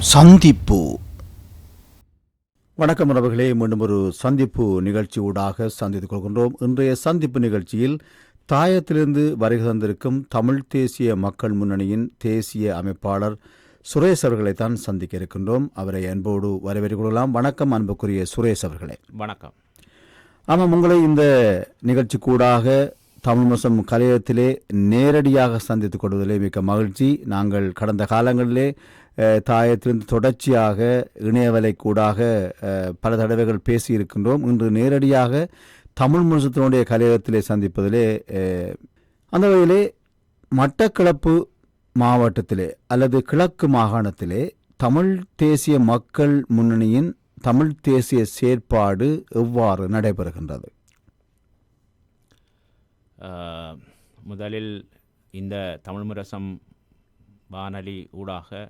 சந்திப்பு. வணக்கம் உறவுகளே, மீண்டும் ஒரு சந்திப்பு நிகழ்ச்சி ஊடாக சந்தித்துக் கொள்கின்றோம். இன்றைய சந்திப்பு நிகழ்ச்சியில் தாயத்திலிருந்து வருகை தந்திருக்கும் தமிழ் தேசிய மக்கள் முன்னணியின் தேசிய அமைப்பாளர் சுரேஷ் அவர்களைத்தான் சந்திக்க இருக்கின்றோம். அவரை அன்போடு வரவேற்றுக் கொள்ளலாம். வணக்கம் அன்புக்குரிய சுரேஷ் அவர்களே. வணக்கம். ஆமாம், உங்களை இந்த நிகழ்ச்சிக்கூடாக தமிழ் முசம் கலையத்திலே நேரடியாக சந்தித்துக் கொள்வதிலே மிக்க மகிழ்ச்சி. நாங்கள் கடந்த காலங்களிலே தாயத்திலிருந்து தொடர்ச்சியாக இணையவலை கூடாக பல தடவைகள் பேசியிருக்கின்றோம். இன்று நேரடியாக தமிழ் முசத்தினுடைய கலையகத்திலே சந்திப்பதிலே அந்த வகையிலே மட்டக்களப்பு மாவட்டத்திலே அல்லது கிழக்கு மாகாணத்திலே தமிழ் தேசிய மக்கள் முன்னணியின் தமிழ் தேசிய செயற்பாடு எவ்வாறு நடைபெறுகின்றது? முதலில் இந்த தமிழ் முரசம் வானொலி ஊடாக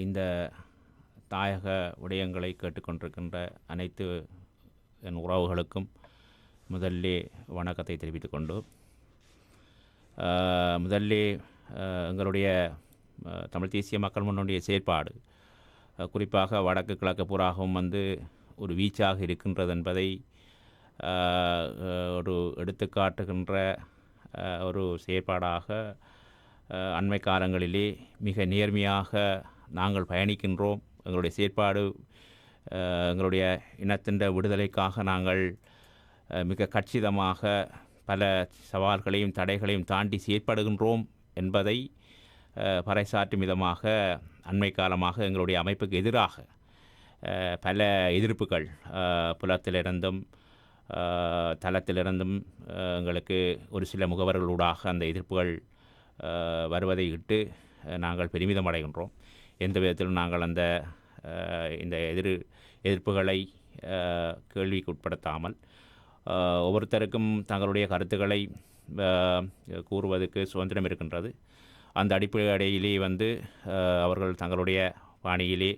இந்த தாயக விடயங்களை கேட்டுக்கொண்டிருக்கின்ற அனைத்து என் உறவுகளுக்கும் முதல்லே வணக்கத்தை தெரிவித்துக் கொண்டு, முதல்லே எங்களுடைய தமிழ் தேசிய மக்கள் முன்னணியுடைய செயற்பாடு குறிப்பாக வடக்கு கிழக்கு பூராகவும் ஒரு வீச்சாக இருக்கின்றது என்பதை ஒரு எடுத்துக்காட்டுகின்ற ஒரு செயற்பாடாக அண்மை காலங்களிலே மிக நேர்மையாக நாங்கள் பயணிக்கின்றோம். எங்களுடைய செயற்பாடு எங்களுடைய இனத்தின் விடுதலைக்காக நாங்கள் மிக கச்சிதமாக பல சவால்களையும் தடைகளையும் தாண்டி செயற்படுகின்றோம் என்பதை பறைசாற்றும் விதமாக அண்மை காலமாக எங்களுடைய அமைப்புக்கு எதிராக பல எதிர்ப்புகள் புலத்திலிருந்தும் தளத்திலிருந்தும் எங்களுக்கு ஒரு சில முகவர்களூடாக அந்த எதிர்ப்புகள் வருவதை இட்டு நாங்கள் பெருமிதம் அடைகின்றோம். எந்த விதத்திலும் நாங்கள் இந்த எதிர்ப்புகளை கேள்விக்கு உட்படுத்தாமல் ஒவ்வொருத்தருக்கும் தங்களுடைய கருத்துக்களை கூறுவதற்கு சுதந்திரம் இருக்கின்றது. அந்த அடிப்படையிலே அவர்கள் தங்களுடைய பாணியிலே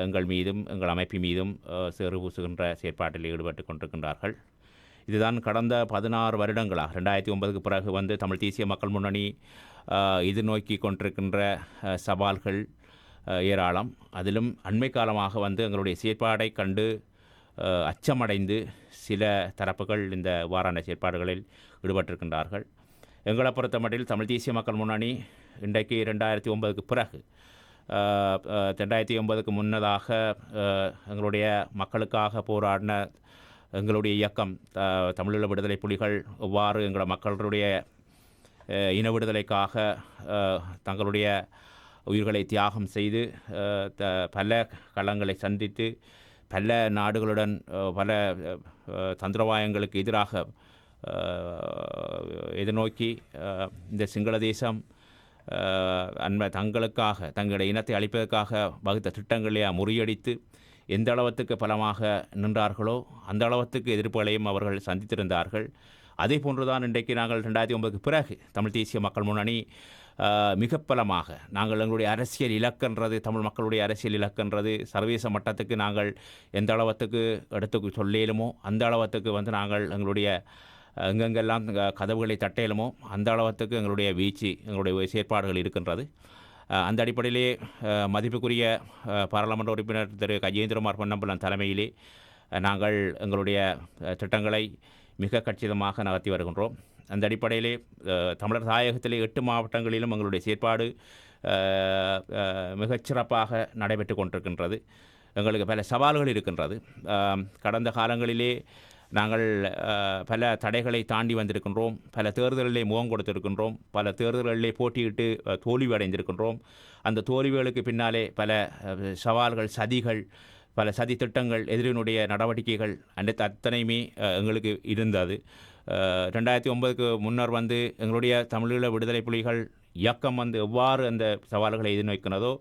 எங்கள் மீதும் எங்கள் அமைப்பு மீதும் சேறு பூசுகின்ற செயற்பாட்டில் ஈடுபட்டு கொண்டிருக்கின்றார்கள். இதுதான் கடந்த 16 வருடங்களாக 2009க்கு பிறகு தமிழ் தேசிய மக்கள் முன்னணி எதிர்நோக்கி கொண்டிருக்கின்ற சவால்கள் ஏராளம். அதிலும் அண்மை காலமாக எங்களுடைய செயற்பாடை கண்டு அச்சமடைந்து சில தரப்புகள் இந்த வாரான செயற்பாடுகளில் ஈடுபட்டிருக்கின்றார்கள். எங்களை பொறுத்தமட்டில் தமிழ் தேசிய மக்கள் முன்னணி இன்றைக்கு 2009க்கு பிறகு 2009க்கு முன்னதாக எங்களுடைய மக்களுக்காக போராடின எங்களுடைய இயக்கம் தமிழீழ விடுதலை புலிகள் எவ்வாறு எங்கள் மக்களுடைய இன விடுதலைக்காக தங்களுடைய உயிர்களை தியாகம் செய்து பல களங்களை சந்தித்து பல நாடுகளுடன் பல தந்திரவாயங்களுக்கு எதிராக எதிர்நோக்கி இந்த சிங்கள தேசம் தங்களுக்காக தங்களுடைய இனத்தை அழிப்பதற்காக வகுத்த திட்டங்களை முறியடித்து எந்த அளவுக்கு பலமாக நின்றார்களோ அந்த அளவுக்கு எதிர்ப்புகளையும் அவர்கள் சந்தித்திருந்தார்கள். அதே போன்றுதான் இன்றைக்கு நாங்கள் 2009க்கு பிறகு தமிழ் தேசிய மக்கள் முன்னணி மிக பலமாக நாங்கள் எங்களுடைய அரசியல் இலக்கன்றது தமிழ் மக்களுடைய அரசியல் இலக்கன்றது சர்வதேச மட்டத்துக்கு நாங்கள் எந்த அளவுக்கு எடுத்து சொல்லேலுமோ அந்த அளவுக்கு நாங்கள் எங்களுடைய எங்கெங்கெல்லாம் கதவுகளை தட்டையிலுமோ அந்த அளவுக்கு எங்களுடைய வீழ்ச்சி எங்களுடைய செயற்பாடுகள் இருக்கின்றது. அந்த அடிப்படையிலே மதிப்புக்குரிய பாராளுமன்ற உறுப்பினர் திரு கஜேந்திரகுமார் பொன்னம்பலம் தலைமையிலே நாங்கள் எங்களுடைய திட்டங்களை மிக கச்சிதமாக நகர்த்தி வருகின்றோம். அந்த அடிப்படையிலே தமிழர் தாயகத்திலே 8 மாவட்டங்களிலும் எங்களுடைய செயற்பாடு மிகச்சிறப்பாக நடைபெற்று கொண்டிருக்கின்றது. எங்களுக்கு பல சவால்கள் இருக்கின்றது. கடந்த காலங்களிலே நாங்கள் பல தடைகளை தாண்டி வந்திருக்கின்றோம். பல தேர்தல்களிலே முகம் கொடுத்திருக்கின்றோம். பல தேர்தல்களிலே போட்டியிட்டு தோல்வி அடைந்திருக்கின்றோம். அந்த தோல்விகளுக்கு பின்னாலே பல சவால்கள், சதிகள், பல சதி திட்டங்கள், எதிரினுடைய நடவடிக்கைகள் அத்தனையுமே எங்களுக்கு இருந்தது. 2009க்கு முன்னர் எங்களுடைய தமிழீழ விடுதலை புலிகள் இயக்கம் எவ்வாறு அந்த சவால்களை எதிர்நோக்கினதோ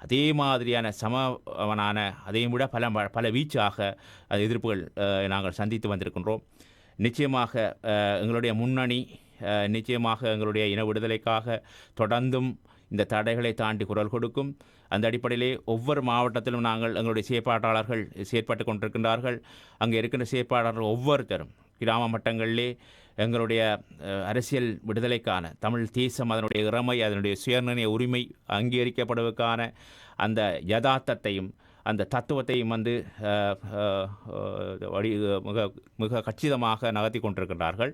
அதே மாதிரியான சமவனான அதையும் விட பல வீச்சாக அது எதிர்ப்புகள் நாங்கள் சந்தித்து வந்திருக்கின்றோம். நிச்சயமாக எங்களுடைய முன்னணி நிச்சயமாக எங்களுடைய இன விடுதலைக்காக தொடர்ந்தும் இந்த தடைகளை தாண்டி குரல் கொடுக்கும். அந்த அடிப்படையிலே ஒவ்வொரு மாவட்டத்திலும் நாங்கள் எங்களுடைய செயற்பாட்டாளர்கள் செயற்பட்டு கொண்டிருக்கின்றார்கள். அங்கே இருக்கின்ற செயற்பாட்டாளர்கள் ஒவ்வொருத்தரும் கிராம மட்டங்களிலே எங்களுடைய அரசியல் விடுதலைக்கான தமிழ் தேசம் அதனுடைய இறமை அதனுடைய சுயநிர்ணய உரிமை அங்கீகரிக்கப்படுவதற்கான அந்த யதார்த்தத்தையும் அந்த தத்துவத்தையும் வந்து மிக மிக கச்சிதமாக நகர்த்தி கொண்டிருக்கின்றார்கள்.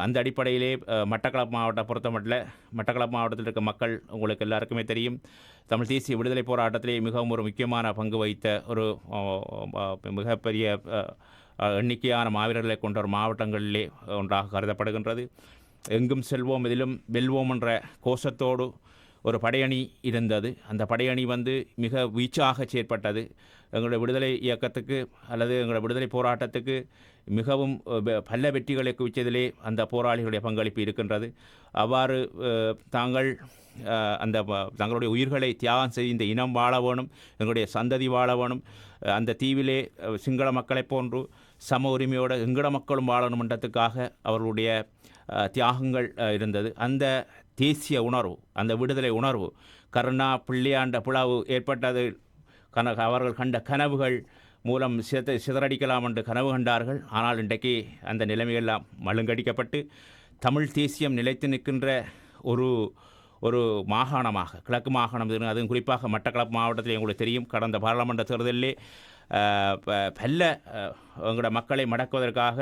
அந்த அடிப்படையிலே மட்டக்களப்பு மாவட்டம் பொறுத்தமட்டில் மட்டக்களப்பு மாவட்டத்தில் இருக்க மக்கள் உங்களுக்கு எல்லாருக்குமே தெரியும், தமிழ் தேசிய விடுதலை போராட்டத்திலே மிகவும் ஒரு முக்கியமான பங்கு வகித்த ஒரு மிகப்பெரிய எண்ணிக்கையான மாவீரர்களை கொண்ட ஒரு மாவட்டங்களிலே ஒன்றாக கருதப்படுகின்றது. எங்கும் செல்வோம் இதிலும் வெல்வோம் என்ற கோஷத்தோடு ஒரு படையணி இருந்தது. அந்த படையணி வந்து மிக வீச்சாக செயற்பட்டது. எங்களுடைய விடுதலை இயக்கத்துக்கு அல்லது எங்களுடைய விடுதலை போராட்டத்துக்கு மிகவும் பல வெற்றிகளை குவித்ததிலே அந்த போராளிகளுடைய பங்களிப்பு இருக்கின்றது. அவ்வாறு தங்களுடைய உயிர்களை தியாகம் செய்து இந்த இனம் வாழ வேணும், எங்களுடைய சந்ததி வாழ வேணும், அந்த தீவிலே சிங்கள மக்களைப் போன்று சம உரிமையோடு எங்கட மக்களும் வாழணுமன்றதுக்காக அவர்களுடைய தியாகங்கள் இருந்தது. அந்த தேசிய உணர்வு, அந்த விடுதலை உணர்வு, கருணா பிள்ளையாண்ட பிளவு ஏற்பட்டது. அவர்கள் கண்ட கனவுகள் மூலம் சிதறடிக்கலாம் என்று கனவு கண்டார்கள். ஆனால் இன்றைக்கு அந்த நிலைமையெல்லாம் மழுங்கடிக்கப்பட்டு தமிழ் தேசியம் நிலைத்து நிற்கின்ற ஒரு மாகாணமாக கிழக்கு மாகாணம், அதுவும் குறிப்பாக மட்டக்களப்பு மாவட்டத்தில் உங்களுக்கு தெரியும், கடந்த பாராளுமன்ற தேர்தலிலே பல்ல எங்களோட மக்களை மடக்குவதற்காக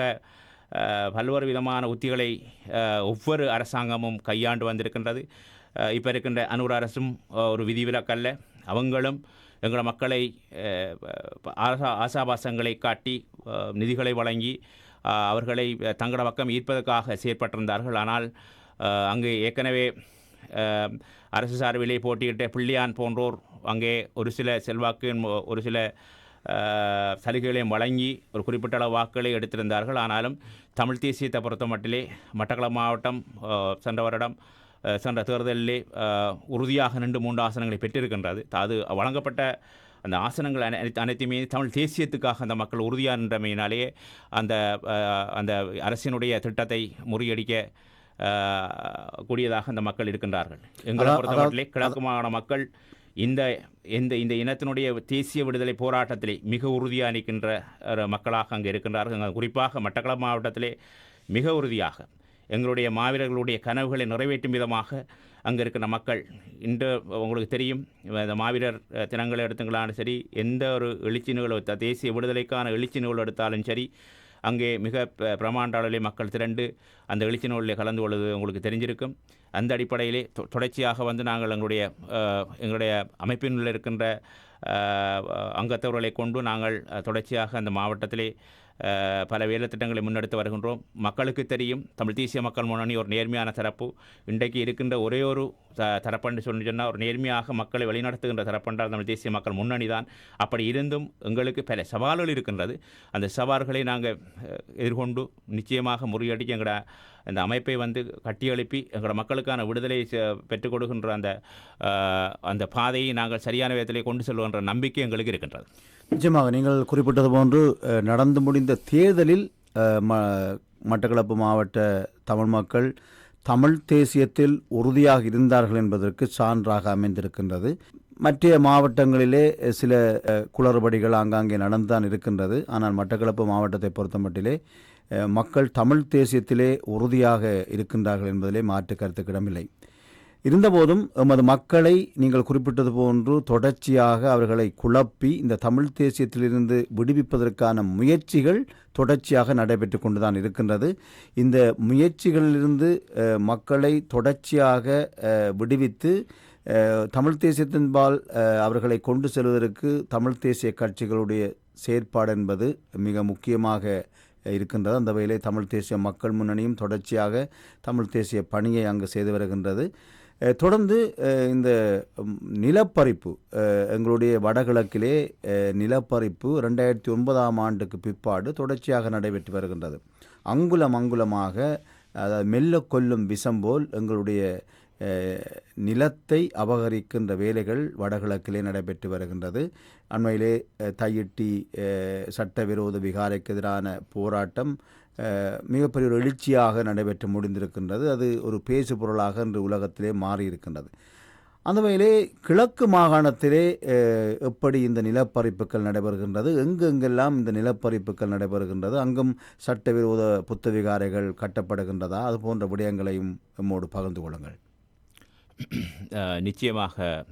பல்வேறு விதமான உத்திகளை ஒவ்வொரு அரசாங்கமும் கையாண்டு வந்திருக்கின்றது. இப்போ இருக்கின்ற அனுர அரசும் ஒரு விதிவிலக்கல்ல. அவங்களும் எங்களோட மக்களை ஆசாபாசங்களை காட்டி நிதிகளை வழங்கி அவர்களை தங்களோட பக்கம் ஈர்ப்பதற்காக செயற்பட்டிருந்தார்கள். ஆனால் அங்கு ஏற்கனவே அரசு சார்பிலே போட்டியிட்ட பிள்ளையான் போன்றோர் அங்கே ஒரு சில செல்வாக்கு ஒரு சில சலுகைகளையும் வழங்கி ஒரு குறிப்பிட்ட அளவு வாக்குகளை எடுத்திருந்தார்கள். ஆனாலும் தமிழ் தேசியத்தை பொறுத்த மட்டிலே மட்டக்களப்பு மாவட்டம் சென்ற தேர்தலிலே உறுதியாக 3 ஆசனங்களை பெற்றிருக்கின்றது. அது வழங்கப்பட்ட அந்த ஆசனங்கள் அனைத்துமே தமிழ் தேசியத்துக்காக அந்த மக்கள் உறுதியாக நின்றமையினாலேயே அந்த அரசினுடைய திட்டத்தை முறியடிக்க கூடியதாக அந்த மக்கள் இருக்கின்றார்கள். எங்களை பொறுத்தவரையிலே கிழக்கு மாகாண மக்கள் இந்த இனத்தினுடைய தேசிய விடுதலை போராட்டத்திலே மிக உறுதியாக நிற்கின்ற மக்களாக அங்கே இருக்கின்றார்கள். குறிப்பாக மட்டக்களப்பு மாவட்டத்திலே மிக உறுதியாக எங்களுடைய மாவீரர்களுடைய கனவுகளை நிறைவேற்றும் விதமாக அங்கே இருக்கிற மக்கள் இன்று உங்களுக்கு தெரியும், இந்த மாவீரர் தினங்களை எடுத்துங்களாலும் சரி, எந்த ஒரு எழுச்சி நிகழ்வு தேசிய விடுதலைக்கான எழுச்சி நிகழ்வு எடுத்தாலும் சரி, அங்கே மிக பிரமாண்ட அளவிலே மக்கள் திரண்டு அந்த எழுச்சி நிகழ்வில் கலந்து கொள்வது உங்களுக்கு தெரிஞ்சிருக்கும். அந்த அடிப்படையிலே தொடர்ச்சியாக வந்து நாங்கள் எங்களுடைய அமைப்பினுள் இருக்கின்ற அங்கத்தவர்களை கொண்டு நாங்கள் தொடர்ச்சியாக அந்த மாவட்டத்திலே பல வேலை திட்டங்களை முன்னெடுத்து வருகின்றோம். மக்களுக்கு தெரியும், தமிழ் தேசிய மக்கள் முன்னணி ஒரு நேர்மையான தரப்பு. இன்றைக்கு இருக்கின்ற ஒரே ஒரு தரப்பண்டு சொன்னால் ஒரு நேர்மையாக மக்களை வழிநடத்துகின்ற தரப்பண்டால் தமிழ் தேசிய மக்கள் முன்னணி தான். அப்படி இருந்தும் எங்களுக்கு பல சவால்கள் இருக்கின்றது. அந்த சவால்களை நாங்கள் எதிர்கொண்டு நிச்சயமாக முறியடிக்க எங்களோட அந்த அமைப்பை வந்து கட்டியெழுப்பி எங்களோட மக்களுக்கான விடுதலை பெற்றுக் கொடுக்கின்ற அந்த பாதையை நாங்கள் சரியான விதத்திலே கொண்டு செல்கின்ற நம்பிக்கை எங்களுக்கு இருக்கின்றது. நிச்சயமாக நீங்கள் குறிப்பிட்டது போன்று நடந்து முடிந்த தேர்தலில் மட்டக்களப்பு மாவட்ட தமிழ் மக்கள் தமிழ் தேசியத்தில் உறுதியாக இருந்தார்கள் என்பதற்கு சான்றாக அமைந்திருக்கின்றது. மற்ற மாவட்டங்களிலே சில குளறுபடிகள் ஆங்காங்கே நடந்துதான் இருக்கின்றது. ஆனால் மட்டக்களப்பு மாவட்டத்தை பொறுத்த மட்டிலே மக்கள் தமிழ் தேசியத்திலே உறுதியாக இருக்கின்றார்கள் என்பதிலே மாற்று கருத்துக்கிடமில்லை. இருந்தபோதும் எமது மக்களை நீங்கள் குறிப்பிட்டது போன்று தொடர்ச்சியாக அவர்களை குழப்பி இந்த தமிழ் தேசியத்திலிருந்து விடுவிப்பதற்கான முயற்சிகள் தொடர்ச்சியாக நடைபெற்று கொண்டுதான் இருக்கின்றது. இந்த முயற்சிகளிலிருந்து மக்களை தொடர்ச்சியாக விடுவித்து தமிழ் தேசியத்தின்பால் அவர்களை கொண்டு செல்வதற்கு தமிழ் தேசிய கட்சிகளுடைய செயற்பாடு என்பது மிக முக்கியமாக இருக்கின்றது. அந்த வகையிலே தமிழ் தேசிய மக்கள் முன்னணியும் தொடர்ச்சியாக தமிழ் தேசிய பணியை அங்கு செய்து வருகின்றது. தொடர்ந்து இந்த நிலப்பறிப்பு எங்களுடைய வடகிழக்கிலே நிலப்பறிப்பு 2009ஆம் ஆண்டுக்கு பிற்பாடு தொடர்ச்சியாக நடைபெற்று வருகின்றது. அங்குலமாக அதாவது மெல்ல கொல்லும் விஷம் போல் எங்களுடைய நிலத்தை அபகரிக்கின்ற வேலைகள் வடகிழக்கிலே நடைபெற்று வருகின்றது. அண்மையிலே தையிட்டி சட்டவிரோத விகாரைக்கு எதிரான போராட்டம் மிகப்பெரிய ஒரு எழுச்சியாக நடைபெற்று முடிந்திருக்கின்றது. அது ஒரு பேசு பொருளாக இன்று உலகத்திலே மாறியிருக்கின்றது. அந்த வகையிலே கிழக்கு மாகாணத்திலே எப்படி இந்த நிலப்பரிப்புகள் நடைபெறுகின்றது, எங்கெங்கெல்லாம் இந்த நிலப்பரிப்புகள் நடைபெறுகின்றது, அங்கும் சட்டவிரோத புத்தவிகாரைகள் கட்டப்படுகின்றதா, அது போன்ற விடயங்களையும் நம்மோடு பகிர்ந்து கொள்ளுங்கள். நிச்சயமாக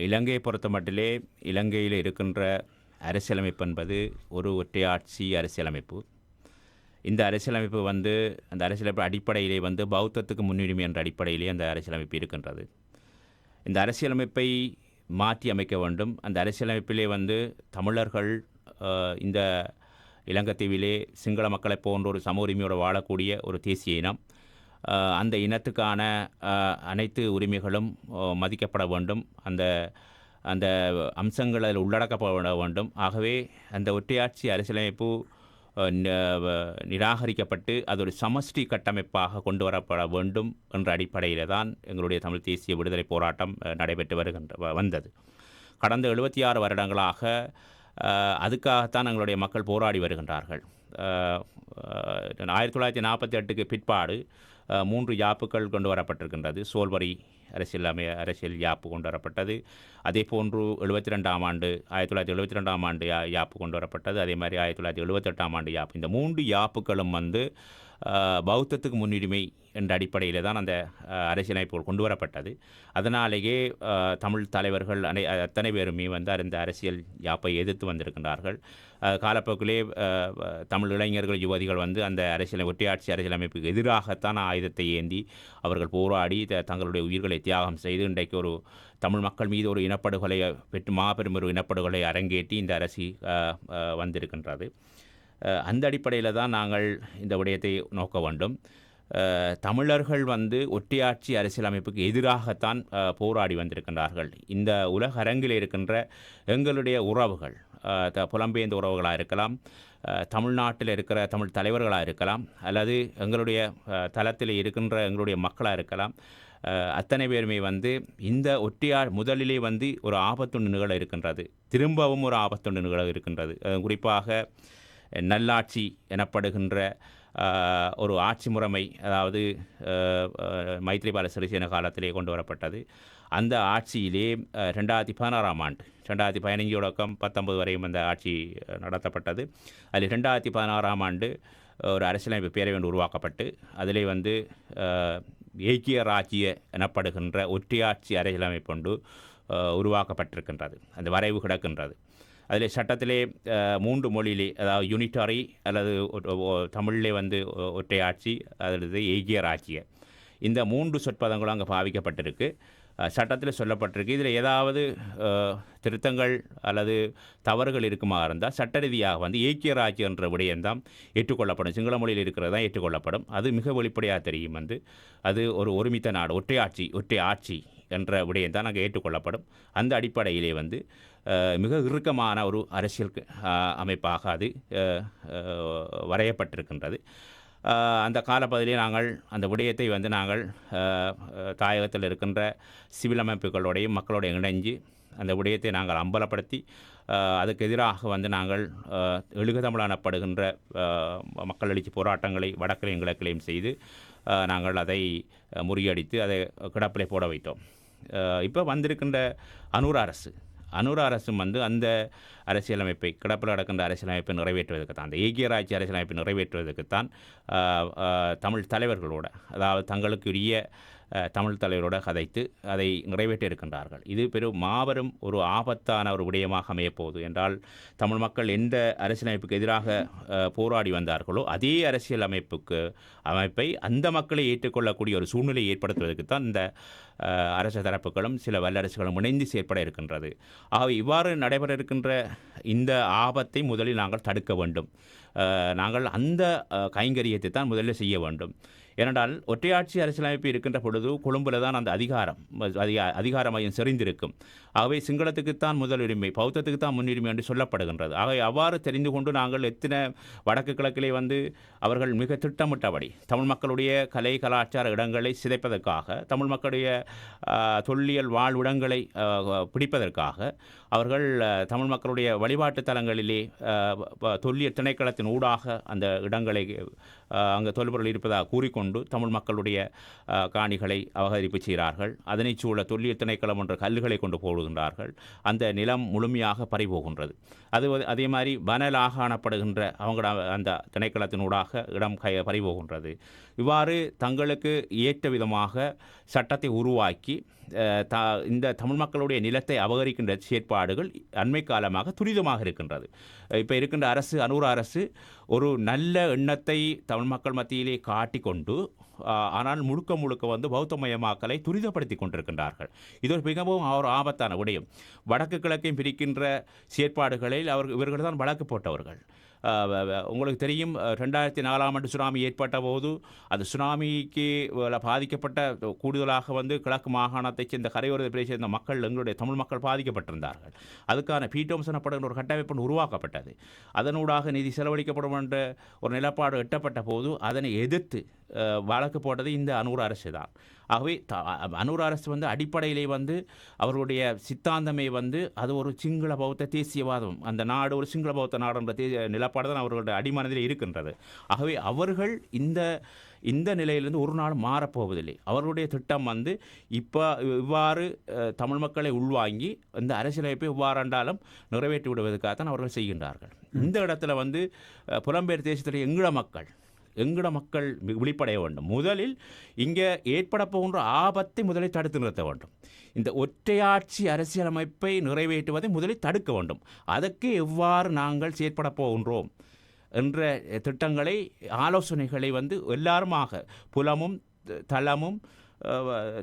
இலங்கையை பொறுத்த மட்டிலே இலங்கையில் இருக்கின்ற அரசியலமைப்பு என்பது ஒரு ஒற்றையாட்சி அரசியலமைப்பு. இந்த அரசியலமைப்பு அந்த அரசியலமைப்பு அடிப்படையிலே பௌத்தத்துக்கு முன்னுரிமை என்ற அடிப்படையிலே அந்த அரசியலமைப்பு இருக்கின்றது. இந்த அரசியலமைப்பை மாற்றி அமைக்க வேண்டும். அந்த அரசியலமைப்பிலே தமிழர்கள் இந்த இலங்கைத்தீவிலே சிங்கள மக்களை போன்ற ஒரு சம உரிமையோடு வாழக்கூடிய ஒரு தேசிய இனம். அந்த இனத்துக்கான அனைத்து உரிமைகளும் மதிக்கப்பட வேண்டும். அந்த அந்த அம்சங்கள் அதில் உள்ளடக்கப்பட வேண்டும். ஆகவே அந்த ஒற்றையாட்சி அரசியலமைப்பு நிராகரிக்கப்பட்டு அது ஒரு சமஷ்டி கட்டமைப்பாக கொண்டு வரப்பட வேண்டும் என்ற அடிப்படையில் தான் எங்களுடைய தமிழ் தேசிய விடுதலை போராட்டம் நடைபெற்று வந்தது. கடந்த 76 வருடங்களாக அதுக்காகத்தான் எங்களுடைய மக்கள் போராடி வருகின்றார்கள். 1948க்கு பிற்பாடு 3 யாப்புகள் கொண்டு வரப்பட்டிருக்கின்றது. சோல்வரி அரசியல் யாப்பு கொண்டு வரப்பட்டது. அதே போன்று 1972ஆம் ஆண்டு யாப்பு கொண்டு வரப்பட்டது. அதே மாதிரி 1978ஆம் ஆண்டு யாப்பு. இந்த 3 யாப்புகளும் பௌத்தத்துக்கு முன்னுரிமை என்ற அடிப்படையில் தான் அந்த அரசியலமைப்பு கொண்டு வரப்பட்டது. அதனாலேயே தமிழ் தலைவர்கள் அத்தனை பேருமே அந்த அரசியல் யாப்பை எதிர்த்து வந்திருக்கின்றார்கள். காலப்போக்கிலே தமிழ் இளைஞர்கள் யுவதிகள் அந்த ஒற்றையாட்சி அரசியலமைப்புக்கு எதிராகத்தான் ஆயுதத்தை ஏந்தி அவர்கள் போராடி தங்களுடைய உயிர்களை தியாகம் செய்து இன்றைக்கு ஒரு தமிழ் மக்கள் மீது ஒரு இனப்படுகொலை மாபெரும் ஒரு இனப்படுகொலை அரங்கேற்றி இந்த அரசு வந்திருக்கின்றது. அந்த அடிப்படையில் தான் நாங்கள் இந்த விடயத்தை நோக்க வேண்டும். தமிழர்கள் ஒற்றையாட்சி அரசியலமைப்புக்கு எதிராகத்தான் போராடி வந்திருக்கின்றார்கள். இந்த உலக அரங்கில் இருக்கின்ற எங்களுடைய உறவுகள், புலம்பெயர்ந்த உறவுகளாக இருக்கலாம், தமிழ்நாட்டில் இருக்கிற தமிழ் தலைவர்களாக இருக்கலாம், அல்லது எங்களுடைய தளத்தில் இருக்கின்ற எங்களுடைய மக்களாக இருக்கலாம், அத்தனை பேருமே இந்த முதலிலே ஒரு ஆபத்தொன்று நிகழ இருக்கின்றது. திரும்பவும் ஒரு ஆபத்தொன்று நிகழ இருக்கின்றது. குறிப்பாக நல்லாட்சி எனப்படுகின்ற ஒரு ஆட்சி முறைமை, அதாவது மைத்ரிபால சிறிசேன காலத்திலே கொண்டு வரப்பட்டது. அந்த ஆட்சியிலே 2016ஆம் ஆண்டு 2015 தொடக்கம் 19 வரையும் அந்த ஆட்சி நடத்தப்பட்டது. அதில் 2016ஆம் ஆண்டு ஒரு அரசியலமைப்பு பேரவை ஒன்று உருவாக்கப்பட்டு அதிலே ஏக்கிய ராஜ்ய எனப்படுகின்ற ஒற்றையாட்சி அரசியலமைப்பு ஒன்று உருவாக்கப்பட்டிருக்கின்றது. அந்த வரைவு கிடக்கின்றது. அதில் சட்டத்திலே 3 மொழியிலே, அதாவது யூனிட்டரி அல்லது தமிழிலே ஒற்றையாட்சி அல்லது ஏகிய ராஜ்ய, இந்த 3 சொற்பதங்களும் அங்கே பாவிக்கப்பட்டிருக்கு. சட்டத்தில் சொல்லப்பட்டிருக்கு. இதில் ஏதாவது திருத்தங்கள் அல்லது தவறுகள் இருக்குமா இருந்தால் சட்ட ரீதியாக ஏக்கிய ராஜ்யம் என்ற விடயம்தான் ஏற்றுக்கொள்ளப்படும். சிங்கள மொழியில் இருக்கிறது தான் ஏற்றுக்கொள்ளப்படும். அது மிக வெளிப்படையாக தெரியும். அது ஒரு ஒருமித்த நாடு, ஒற்றை ஆட்சி என்ற விடயம்தான் அங்கே ஏற்றுக்கொள்ளப்படும். அந்த அடிப்படையிலே மிக இறுக்கமான ஒரு அரசியல் அமைப்பாக அது வரையப்பட்டிருக்கின்றது. அந்த காலப்பகுதியிலே நாங்கள் அந்த விடயத்தை நாங்கள் தாயகத்தில் இருக்கின்ற சிவில் அமைப்புகளோடையும் மக்களோடையும் இணைஞ்சு அந்த விடயத்தை நாங்கள் அம்பலப்படுத்தி அதுக்கு எதிராக நாங்கள் எழுகதமிழ் எனப்படுகின்ற மக்கள் எழுச்சி போராட்டங்களை வடக்கிலையும் கிழக்கிலையும் செய்து நாங்கள் அதை முறியடித்து அதை கிடப்பிலே போட வைத்தோம். இப்போ வந்திருக்கின்ற அனுர அரசும் அந்த அரசியலமைப்பை, கிடப்பில் நடக்கின்ற அரசியலமைப்பை நிறைவேற்றுவதற்கு தான், அந்த ஏகிய ராஜ்ய அரசியலமைப்பை நிறைவேற்றுவதற்குத்தான் தமிழ் தலைவர்களோட, அதாவது தங்களுக்குரிய தமிழ் தலைவரோட கதைத்து அதை நிறைவேற்றி இருக்கின்றார்கள். இது மாபெரும் ஒரு ஆபத்தான ஒரு விடயமாக அமையப்போகுது. என்றால் தமிழ் மக்கள் எந்த அரசியலமைப்புக்கு எதிராக போராடி வந்தார்களோ அதே அரசியல் அமைப்பை அந்த மக்களை ஏற்றுக்கொள்ளக்கூடிய ஒரு சூழ்நிலையை ஏற்படுத்துவதற்கு தான் இந்த அரச தரப்புகளும் சில வல்லரசுகளும் இணைந்து செயற்பட இருக்கின்றது. ஆகவே இவ்வாறு நடைபெற இருக்கின்ற இந்த ஆபத்தை முதலில் நாங்கள் தடுக்க வேண்டும். நாங்கள் அந்த கைங்கரியத்தை தான் முதலில் செய்ய வேண்டும். ஏனென்றால் ஒற்றையாட்சி அரசியலமைப்பு இருக்கின்ற பொழுது கொழும்பில் தான் அந்த அதிகார மையம் செறிந்திருக்கும். ஆகவே சிங்களத்துக்குத்தான் முதலுரிமை, பௌத்தத்துக்குத்தான் முன்னுரிமை என்று சொல்லப்படுகின்றது. ஆகவே அவ்வாறு தெரிந்து கொண்டு நாங்கள் எத்தனை வடக்கு கிழக்கிலே அவர்கள் மிக திட்டமிட்டபடி தமிழ் மக்களுடைய கலை கலாச்சார இடங்களை சிதைப்பதற்காக, தமிழ் மக்களுடைய தொல்லியல் வாழ்விடங்களை பிடிப்பதற்காக அவர்கள் தமிழ் மக்களுடைய வழிபாட்டு தலங்களிலே தொல்லியல் திணைக்களத்தின் ஊடாக அந்த இடங்களை அங்கே தொல்பொருள் இருப்பதாக கூறிக்கொண்டு கொண்டு தமிழ் மக்களுடைய காணிகளை அபகரிப்பு செய்கிறார்கள். அதனைச் சூழ தொல்லியல் திணைக்களம் என்ற கல்லுகளை கொண்டு போடுகின்றார்கள். அந்த நிலம் முழுமையாக பறிபோகின்றது. அதே மாதிரி வனலாக காணப்படுகின்ற அவங்களோட அந்த திணைக்களத்தினூடாக இடம் பறிபோகின்றது. இவ்வாறு தங்களுக்கு ஏற்ற விதமாக சட்டத்தை உருவாக்கி இந்த தமிழ் மக்களுடைய நிலத்தை அபகரிக்கின்ற செயற்பாடுகள் அண்மை காலமாக துரிதமாக இருக்கின்றது. இப்போ இருக்கின்ற அரசு அனுர அரசு ஒரு நல்ல எண்ணத்தை தமிழ் மக்கள் மத்தியிலே காட்டிக்கொண்டு ஆனால் முழுக்க வந்து பௌத்தமயமாக்கலை துரிதப்படுத்தி கொண்டிருக்கின்றார்கள். இது ஒரு மிகவும் ஆபத்தான விடயம். வடக்கு கிழக்கையும் பிரிக்கின்ற செயற்பாடுகளில் இவர்கள் தான் வழக்கு போட்டவர்கள். உங்களுக்கு தெரியும், 2004ஆம் ஆண்டு சுனாமி ஏற்பட்ட போது அந்த சுனாமிக்கு பாதிக்கப்பட்ட கூடுதலாக வந்து கிழக்கு மாகாணத்தைச் சேர்ந்த கரையோர பிரதேச சேர்ந்த மக்கள், எங்களுடைய தமிழ் மக்கள் பாதிக்கப்பட்டிருந்தார்கள். அதுக்கான பீட்டோம்ஸ் எனப்படுகிற ஒரு கட்டமைப்பு உருவாக்கப்பட்டது. அதனூடாக நிதி செலவழிக்கப்படும் என்ற ஒரு நிலப்பாடு எட்டப்பட்ட போது அதனை எதிர்த்து வழக்கு போட்டது இந்த அனுர அரசு தான். ஆகவே அனுர அரசு வந்து அடிப்படையிலே வந்து அவர்களுடைய சித்தாந்தமே வந்து அது ஒரு சிங்கள பௌத்த தேசியவாதம், அந்த நாடு ஒரு சிங்கள பௌத்த நாடு என்ற நிலப்பாடு தான் அவர்களுடைய அடிமனதில் இருக்கின்றது. ஆகவே அவர்கள் இந்த நிலையிலிருந்து ஒரு நாள் மாறப்போவதில்லை. அவர்களுடைய திட்டம் வந்து இவ்வாறு தமிழ் மக்களை உள்வாங்கி இந்த அரசியலமைப்பை இவ்வாறாண்டாலும் நிறைவேற்றி விடுவதற்காகத்தான் அவர்கள் செய்கின்றார்கள். இந்த இடத்துல வந்து புலம்பெயர் தேசத்தில் எங்கட மக்கள் விழிப்படைய வேண்டும். முதலில் இங்கே ஏற்பட போகின்ற ஆபத்தை முதலில் தடுத்து நிறுத்த வேண்டும். இந்த ஒற்றையாட்சி அரசியலமைப்பை நிறைவேற்றுவதை முதலில் தடுக்க வேண்டும். அதற்கு எவ்வாறு நாங்கள் செயற்பட போகின்றோம் என்ற திட்டங்களை, ஆலோசனைகளை வந்து எல்லாருமாக புலமும் தளமும்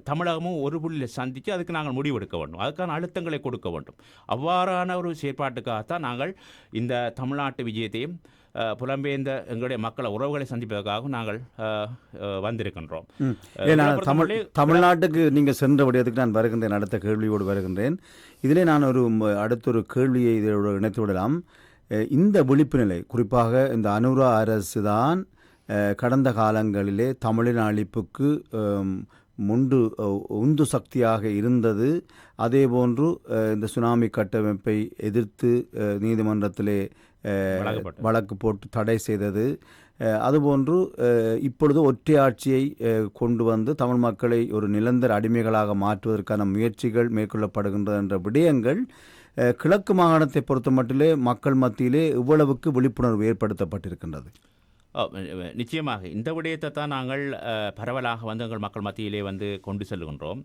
தமிழகமும் ஒரு புள்ளியில் சந்தித்து அதுக்கு நாங்கள் முடிவெடுக்க வேண்டும். அதுக்கான அழுத்தங்களை கொடுக்க வேண்டும். அவ்வாறான ஒரு செயற்பாட்டுக்காகத்தான் நாங்கள் இந்த தமிழ்நாட்டு விஜயத்தையும் புலம்பெயர்ந்த எங்களுடைய மக்களை உறவுகளை சந்திப்பதற்காக நாங்கள் வந்திருக்கின்றோம். தமிழ்நாட்டுக்கு நீங்கள் சென்ற விடயத்துக்கு நான் வருகின்றேன், அடுத்த கேள்வியோடு வருகின்றேன். இதிலே நான் அடுத்தொரு கேள்வியை இதோடு இணைத்து விடலாம். இந்த விழிப்பு நிலை, குறிப்பாக இந்த அனுர அரசு தான் கடந்த காலங்களிலே தமிழின் அழிப்புக்கு உந்து சக்தியாக இருந்தது. அதேபோன்று இந்த சுனாமி கட்டமைப்பை எதிர்த்து நீதிமன்றத்திலே வழக்கு போட்டு தடை செய்தது. அதுபோன்று இப்பொழுது ஒற்றையாட்சியை கொண்டு வந்து தமிழ் மக்களை ஒரு நிரந்தர அடிமைகளாக மாற்றுவதற்கான முயற்சிகள் மேற்கொள்ளப்படுகின்ற என்ற விடயங்கள் கிழக்கு மாகாணத்தை பொறுத்த மட்டிலே மக்கள் மத்தியிலே இவ்வளவுக்கு விழிப்புணர்வு ஏற்படுத்தப்பட்டிருக்கின்றது. நிச்சயமாக இந்த விடயத்தை தான் நாங்கள் பரவலாக வந்து எங்கள் மக்கள் மத்தியிலே வந்து கொண்டு செல்கின்றோம்.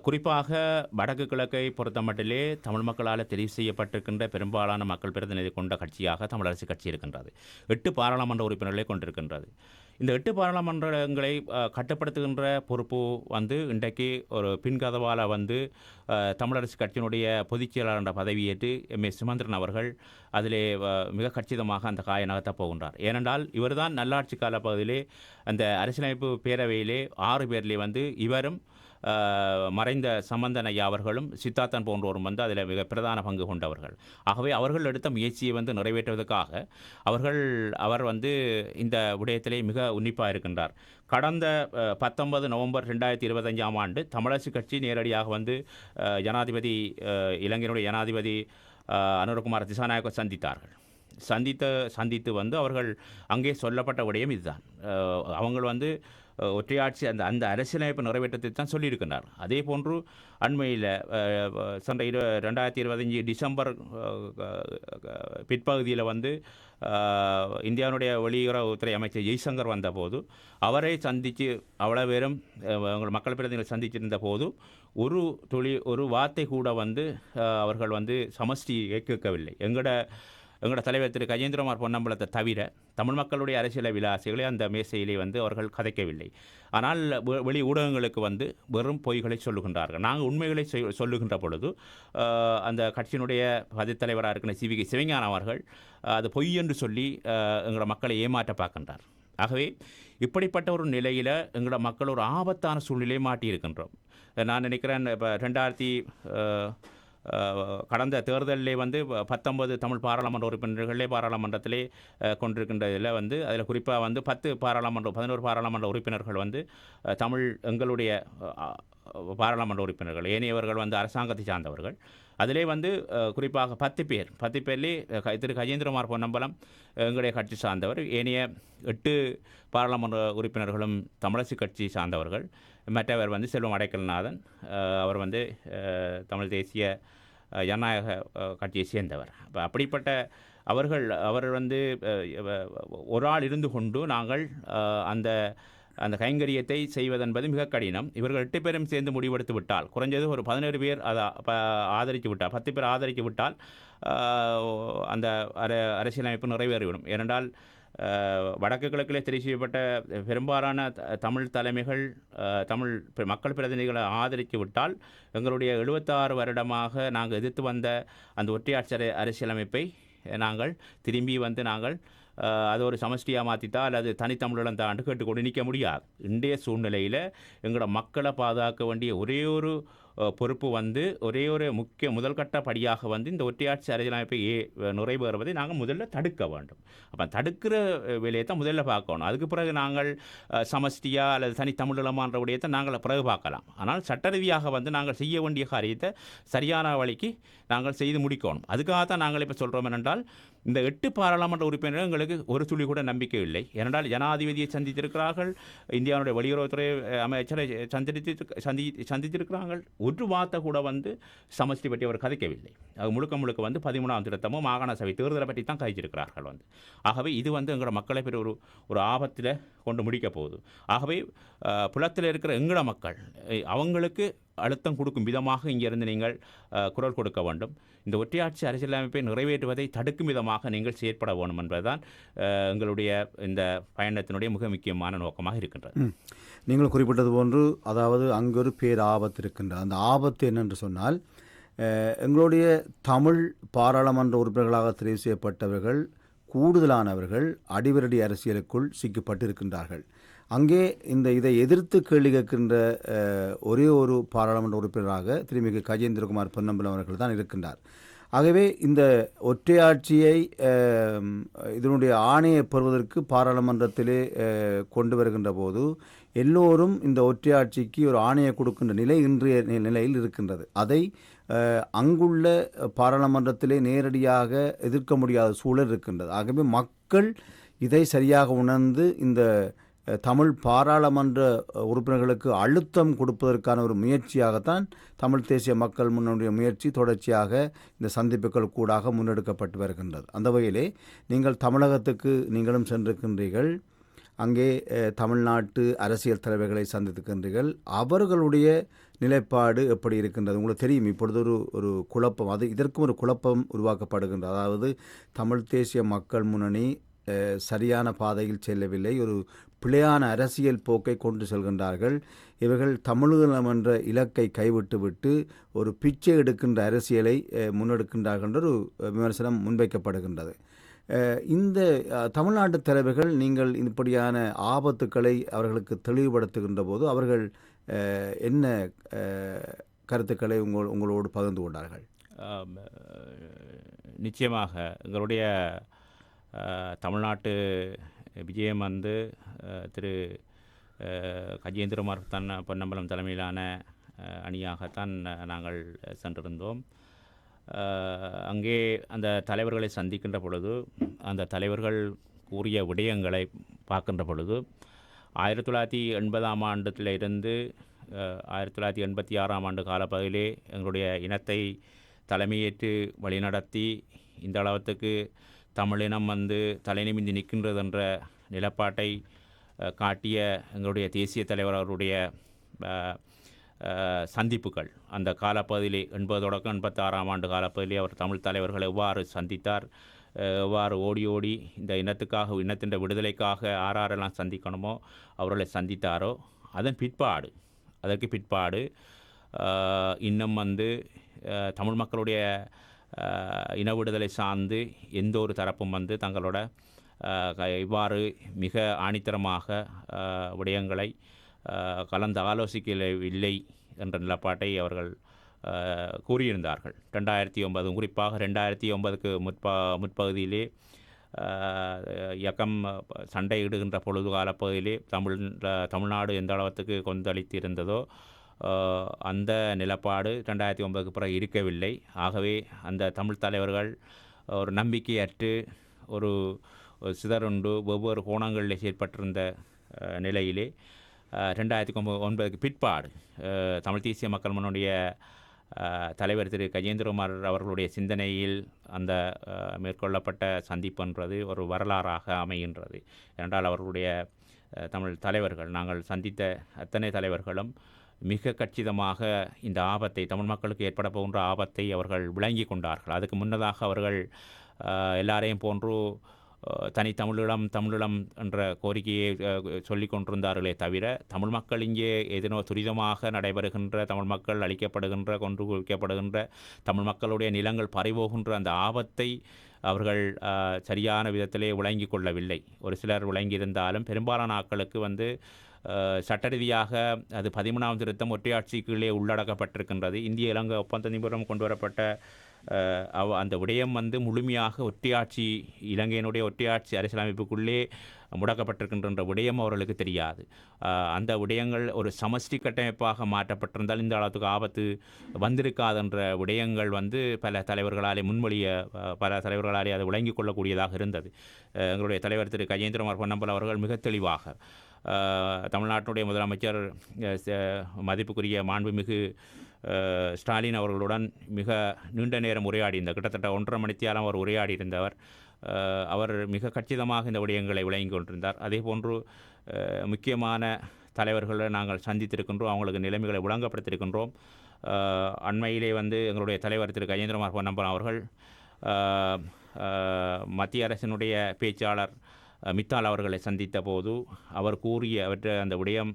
குறிப்பாக வடக்கு கிழக்கை பொறுத்த மட்டிலே தமிழ் மக்களால் தெரிவு செய்யப்பட்டிருக்கின்ற பெரும்பாலான மக்கள் பிரதிநிதி கொண்ட கட்சியாக தமிழரசு கட்சி இருக்கின்றது. 8 பாராளுமன்ற உறுப்பினர்களை கொண்டிருக்கின்றது. இந்த 8 பாராளுமன்றங்களை கட்டுப்படுத்துகின்ற பொறுப்பு வந்து இன்றைக்கு ஒரு பின்கதவால் வந்து தமிழரசு கட்சியினுடைய பொதுச் செயலாளர் என்ற பதவியேற்று M.A. சுமந்திரன் அவர்கள் அதிலே மிக கச்சிதமாக அந்த காயை நகர்த்தப் போகின்றார். ஏனென்றால் இவர்தான் நல்லாட்சி கால பகுதியிலே அந்த அரசியலமைப்பு பேரவையிலே 6 பேரிலே வந்து இவரும் மறைந்த சம்பந்தன் ஐயா அவர்களும் சித்தார்த்தன் போன்றோரும் வந்து அதில் மிக பிரதான பங்கு கொண்டவர்கள். ஆகவே அவர்கள் எடுத்த முயற்சியை வந்து நிறைவேற்றுவதற்காக அவர் வந்து இந்த விடயத்திலே மிக உன்னிப்பாக இருக்கின்றார். கடந்த 19 நவம்பர் 2025ஆம் ஆண்டு தமிழரசு கட்சி நேரடியாக வந்து இலங்கையினுடைய ஜனாதிபதி அனுரகுமார திசாநாயக்க சந்தித்து வந்து அவர்கள் அங்கே சொல்லப்பட்ட விடயம் இதுதான். அவங்க வந்து ஒற்றையாட்சி அந்த அரசியலமைப்பு நிறைவேற்றத்தை தான் சொல்லியிருக்கிறார். அதே போன்று அண்மையில் சென்ற 2025 டிசம்பர் பிற்பகுதியில் வந்து இந்தியாவுடைய வெளியுறவுத்துறை அமைச்சர் ஜெய்சங்கர் வந்தபோது அவரை சந்தித்து அவ்வளோ பேரும் மக்கள் பிரதிநிதிகளை சந்திச்சிருந்த போது ஒரு வார்த்தை கூட வந்து அவர்கள் வந்து சமஷ்டியை கேட்கவில்லை. எங்களோட தலைவர் திரு கஜேந்திரகுமார் பொன்னம்பலத்தை தவிர தமிழ் மக்களுடைய அரசியல் விலாசிகளை அந்த மேசையிலே வந்து அவர்கள் கதைக்கவில்லை. ஆனால் வெளி ஊடகங்களுக்கு வந்து வெறும் பொய்களை சொல்லுகின்றார்கள். நாங்கள் உண்மைகளை சொல்லுகின்ற பொழுது அந்த கட்சியினுடைய பதித்தலைவராக இருக்கிற சிவிகை சிவஞானம் அவர்கள் அது பொய் என்று சொல்லி எங்களோட மக்களை ஏமாற்ற பார்க்கின்றார். ஆகவே இப்படிப்பட்ட ஒரு நிலையில் எங்களோட மக்கள் ஒரு ஆபத்தான சூழ்நிலையை மாட்டியிருக்கின்றோம். நான் நினைக்கிறேன் இப்போ கடந்த தேர்தலிலே வந்து 19 தமிழ் பாராளுமன்ற உறுப்பினர்களே பாராளுமன்றத்திலே கொண்டிருக்கின்றதில் வந்து அதில் குறிப்பாக வந்து 11 பாராளுமன்ற உறுப்பினர்கள் வந்து எங்களுடைய பாராளுமன்ற உறுப்பினர்கள், ஏனையவர்கள் வந்து அரசாங்கத்தை சார்ந்தவர்கள். அதிலே வந்து குறிப்பாக 10 பேர்லே திரு கஜேந்திரகுமார் பொன்னம்பலம் எங்களுடைய கட்சி சார்ந்தவர், ஏனைய 8 பாராளுமன்ற உறுப்பினர்களும் தமிழரசு கட்சி சார்ந்தவர்கள். மற்றவர் வந்து செல்வம் அடைக்கல்நாதன், அவர் வந்து தமிழ் தேசிய ஜனநாயக கட்சியை சேர்ந்தவர். அப்போ அப்படிப்பட்ட அவர் வந்து ஒரு ஆள் இருந்து கொண்டு நாங்கள் அந்த அந்த கைங்கரியத்தை செய்வதென்பது மிக கடினம். இவர்கள் 8 பேரும் சேர்ந்து முடிவெடுத்து விட்டால், குறைஞ்சது ஒரு 17 பேர் அதை ஆதரித்து விட்டால், 10 பேர் ஆதரித்து விட்டால் அந்த அரசியலமைப்பு நிறைவேறிவிடும். ஏனென்றால் வடக்கு கிழக்கிலே தெரிவு செய்யப்பட்ட பெரும்பாலான தமிழ் தலைமைகள் தமிழ் மக்கள் பிரதிநிதிகளை ஆதரித்து விட்டால், எங்களுடைய 76 வருடமாக நாங்கள் எதிர்த்து வந்த அந்த ஒற்றையாட்சி அரசியலமைப்பை நாங்கள் திரும்பி வந்து நாங்கள் அது ஒரு சமஷ்டியாக மாற்றித்தா அல்லது தனித்தமிழன் தாண்டு கேட்டுக்கொண்டு நிற்க முடியாது. இன்றைய சூழ்நிலையில் எங்களோட மக்களை பாதுகாக்க வேண்டிய ஒரே ஒரு பொறுப்பு வந்து ஒரே ஒரு முதல் கட்ட படியாக வந்து இந்த ஒற்றையாட்சி அரசியலமைப்பை நிறைவேறுவதை நாங்கள் முதல்ல தடுக்க வேண்டும். அப்போ தடுக்கிற வேலையை தான் முதல்ல பார்க்கணும். அதுக்கு பிறகு நாங்கள் சமஷ்டியா அல்லது தனித்தமிழமான்ற விடயத்தை நாங்கள் பிறகு பார்க்கலாம். ஆனால் சட்ட ரீதியாக வந்து நாங்கள் செய்ய வேண்டிய காரியத்தை சரியான வழிக்கு நாங்கள் செய்து முடிக்கணும். அதுக்காக தான் நாங்கள் இப்போ சொல்கிறோம் என்னென்றால், இந்த 8 பாராளுமன்ற உறுப்பினர்கள் எங்களுக்கு ஒரு துளி கூட நம்பிக்கை இல்லை. ஏனென்றால் ஜனாதிபதியை சந்தித்திருக்கிறார்கள், இந்தியாவுடைய வெளியுறவுத்துறை அமைச்சரை சந்தித்திருக்கிறார்கள். ஒரு வார்த்தை கூட வந்து சமஷ்டி பற்றி அவர் கதைக்கவில்லை. அது முழுக்க வந்து 13ஆம் திருத்தமும் மாகாண சபை தேர்தலை பற்றி தான் கதைச்சிருக்கிறார்கள் வந்து. ஆகவே இது வந்து எங்களோட மக்களை பெரிய ஒரு ஆபத்தில் கொண்டு முடிக்க போகுது. ஆகவே புலத்தில் இருக்கிற எங்களோட மக்கள் அவங்களுக்கு அழுத்தம் கொடுக்கும் விதமாக இங்கிருந்து நீங்கள் குரல் கொடுக்க வேண்டும். இந்த ஒற்றையாட்சி அரசியலமைப்பை நிறைவேற்றுவதை தடுக்கும் விதமாக நீங்கள் செயற்பட வேண்டும் என்பதுதான் எங்களுடைய இந்த பயணத்தினுடைய மிக முக்கியமான நோக்கமாக இருக்கின்றது. நீங்கள் குறிப்பிட்டது போன்று, அதாவது அங்கு ஒரு பேர் ஆபத்து இருக்கின்றது. அந்த ஆபத்து என்னென்று சொன்னால், எங்களுடைய தமிழ் பாராளுமன்ற உறுப்பினர்களாக தெரிவு செய்யப்பட்டவர்கள் கூடுதலானவர்கள் அடிவரடி அரசியலுக்குள் சிக்கப்பட்டிருக்கின்றார்கள். அங்கே இதை எதிர்த்து கேள்வி கேட்கின்ற ஒரே ஒரு பாராளுமன்ற உறுப்பினராக திருமிகு கஜேந்திரகுமார் பொன்னம்பலம் அவர்கள் தான் இருக்கின்றார். ஆகவே இந்த ஒற்றையாட்சியை இதனுடைய ஆணையை பெறுவதற்கு பாராளுமன்றத்திலே கொண்டு வருகின்ற போது எல்லோரும் இந்த ஒற்றையாட்சிக்கு ஒரு ஆணையை கொடுக்கின்ற நிலை இன்றைய நிலையில் இருக்கின்றது. அதை அங்குள்ள பாராளுமன்றத்திலே நேரடியாக எதிர்க்க முடியாத சூழல் இருக்கின்றது. ஆகவே மக்கள் இதை சரியாக உணர்ந்து இந்த தமிழ் பாராளுமன்ற உறுப்பினர்களுக்கு அழுத்தம் கொடுப்பதற்கான ஒரு முயற்சியாகத்தான் தமிழ் தேசிய மக்கள் முன்னணியுடைய முயற்சி தொடர்ச்சியாக இந்த சந்திப்புகள் கூடாக முன்னெடுக்கப்பட்டு வருகின்றது. அந்த வகையிலே நீங்கள் தமிழகத்துக்கு நீங்களும் சென்றிருக்கின்றீர்கள். அங்கே தமிழ்நாட்டு அரசியல் தலைவர்களை சந்தித்திருக்கின்றீர்கள். அவர்களுடைய நிலைப்பாடு எப்படி இருக்கின்றது உங்களுக்கு தெரியும். இப்பொழுது ஒரு குழப்பம், அது இதற்கும் ஒரு குழப்பம் உருவாக்கப்படுகின்றது. அதாவது தமிழ் தேசிய மக்கள் முன்னணி சரியான பாதையில் செல்லவில்லை, ஒரு பிழையான அரசியல் போக்கை கொண்டு செல்கின்றார்கள். இவர்கள் தமிழீழம் என்ற இலக்கை கைவிட்டுவிட்டு ஒரு பிச்சை எடுக்கின்ற அரசியலை முன்னெடுக்கின்றார்கள் என்ற ஒரு விமர்சனம் முன்வைக்கப்படுகின்றது. இந்த தமிழ்நாட்டு தலைவர்கள் நீங்கள் இப்படியான ஆபத்துக்களை அவர்களுக்கு தெளிவுபடுத்துகின்ற போது அவர்கள் என்ன கருத்துக்களை உங்களோடு பகிர்ந்து கொண்டார்கள்? நிச்சயமாக எங்களுடைய தமிழ்நாட்டு விஜயம் வந்து திரு கஜேந்திரகுமார் பொன்னம்பலம் தலைமையிலான அணியாகத்தான் நாங்கள் சென்றிருந்தோம். அங்கே அந்த தலைவர்களை சந்திக்கின்ற பொழுது அந்த தலைவர்கள் கூறிய விடயங்களை பார்க்கின்ற பொழுது 1980ஆம் ஆண்டிலிருந்து 1986ஆம் ஆண்டு காலப்பகுதியிலே எங்களுடைய இனத்தை தலைமையேற்று வழிநடத்தி இந்த அளவுக்கு தமிழினம் வந்து தலைநிமிந்து நிற்கின்றது என்ற நிலப்பாட்டை காட்டிய எங்களுடைய தேசிய தலைவர் அவருடைய சந்திப்புகள் அந்த காலப்பகுதியிலே 80 தொடக்கம் 86ஆம் ஆண்டு காலப்பகுதியிலே அவர் தமிழ் தலைவர்களை எவ்வாறு சந்தித்தார், எவ்வாறு ஓடி இந்த இனத்துக்காக இனத்தின் விடுதலைக்காக ஆரெல்லாம் சந்திக்கணுமோ அவர்களை சந்தித்தாரோ அதற்கு பிற்பாடு இன்னும் வந்து தமிழ் மக்களுடைய இன விடுதலை சார்ந்து எந்த ஒரு தரப்பும் வந்து தங்களோட இவ்வாறு மிக ஆணித்தரமாக விடயங்களை கலந்து ஆலோசிக்கவில்லை என்ற நிலப்பாட்டை அவர்கள் கூறியிருந்தார்கள். 2009 குறிப்பாக 2009க்கு முற்பகுதியிலே இயக்கம் சண்டையிடுகின்ற பொழுது காலப்பகுதியிலே தமிழ்நாடு எந்த அளவுக்கு கொந்தளித்து இருந்ததோ அந்த நிலப்பாடு 2009க்கு பிறகு இருக்கவில்லை. ஆகவே அந்த தமிழ் தலைவர்கள் ஒரு நம்பிக்கையற்று ஒரு சிதறுண்டு வெவ்வேறு கோணங்களில் செயற்பட்டிருந்த நிலையிலே 2009க்கு பிற்பாடு தமிழ் தேசிய மக்கள் முன்னுடைய தலைவர் திரு கஜேந்திரகுமார் அவர்களுடைய சிந்தனையில் அந்த மேற்கொள்ளப்பட்ட சந்திப்புன்றது ஒரு வரலாறாக அமைகின்றது. ஏனென்றால் அவர்களுடைய தமிழ் தலைவர்கள் நாங்கள் சந்தித்த அத்தனை தலைவர்களும் மிக கச்சிதமாக இந்த ஆபத்தை தமிழ் மக்களுக்கு ஏற்பட போகின்ற ஆபத்தை அவர்கள் விளங்கி கொண்டார்கள். அதுக்கு முன்னதாக அவர்கள் எல்லாரையும் போன்று தமிழீழம் என்ற கோரிக்கையை சொல்லிக் கொண்டிருந்தார்களே தவிர தமிழ் மக்கள் இங்கே ஏதேனோ துரிதமாக நடைபெறுகின்ற தமிழ் மக்கள் அழிக்கப்படுகின்ற கொன்று குவிக்கப்படுகின்ற தமிழ் மக்களுடைய நிலங்கள் பறிபோகின்ற அந்த ஆபத்தை அவர்கள் சரியான விதத்திலே விளங்கி கொள்ளவில்லை. ஒரு சிலர் விளங்கியிருந்தாலும் பெரும்பாலான ஆட்களுக்கு சட்ட ரீதியாக அது 13ஆம் திருத்தம் ஒற்றையாட்சி கீழே உள்ளடக்கப்பட்டிருக்கின்றது. இந்திய இலங்கை ஒப்பந்தத்தின் மூலம் கொண்டு வரப்பட்ட அந்த விடயம் முழுமையாக ஒற்றையாட்சி இலங்கையினுடைய ஒற்றையாட்சி அரசியலமைப்புக்குள்ளே முடக்கப்பட்டிருக்கின்ற விடயம் அவர்களுக்கு தெரியாது. அந்த விடயங்கள் ஒரு சமஷ்டி கட்டமைப்பாக மாற்றப்பட்டிருந்தால் இந்த அளவுக்கு ஆபத்து வந்திருக்காதுன்ற விடயங்கள் பல தலைவர்களாலே பல தலைவர்களாலே அதை விளங்கிக் கொள்ளக்கூடியதாக இருந்தது. எங்களுடைய தலைவர் திரு கஜேந்திரகுமார் பொன்னம்பலம் அவர்கள் மிக தெளிவாக தமிழ்நாட்டினுடைய முதலமைச்சர் மதிப்புக்குரிய மாண்புமிகு ஸ்டாலின் அவர்களுடன் மிக நீண்ட நேரம் உரையாடியிருந்தார். கிட்டத்தட்ட 1.5 மணித்தியாலம் அவர் உரையாடியிருந்தவர். அவர் மிக கச்சிதமாக இந்த விடயங்களை விளங்கி கொண்டிருந்தார். அதே போன்று முக்கியமான தலைவர்களை நாங்கள் சந்தித்திருக்கின்றோம், அவங்களுக்கு நிலைமைகளை விளங்கப்படுத்தியிருக்கின்றோம். அண்மையிலே எங்களுடைய தலைவர் திரு கஜேந்திரகுமார் பொன்னம்பலம் அவர்கள் மத்திய அரசினுடைய பேச்சாளர் மித்தால் அவர்களை சந்தித்த போது அவர் கூறிய அந்த விடயம்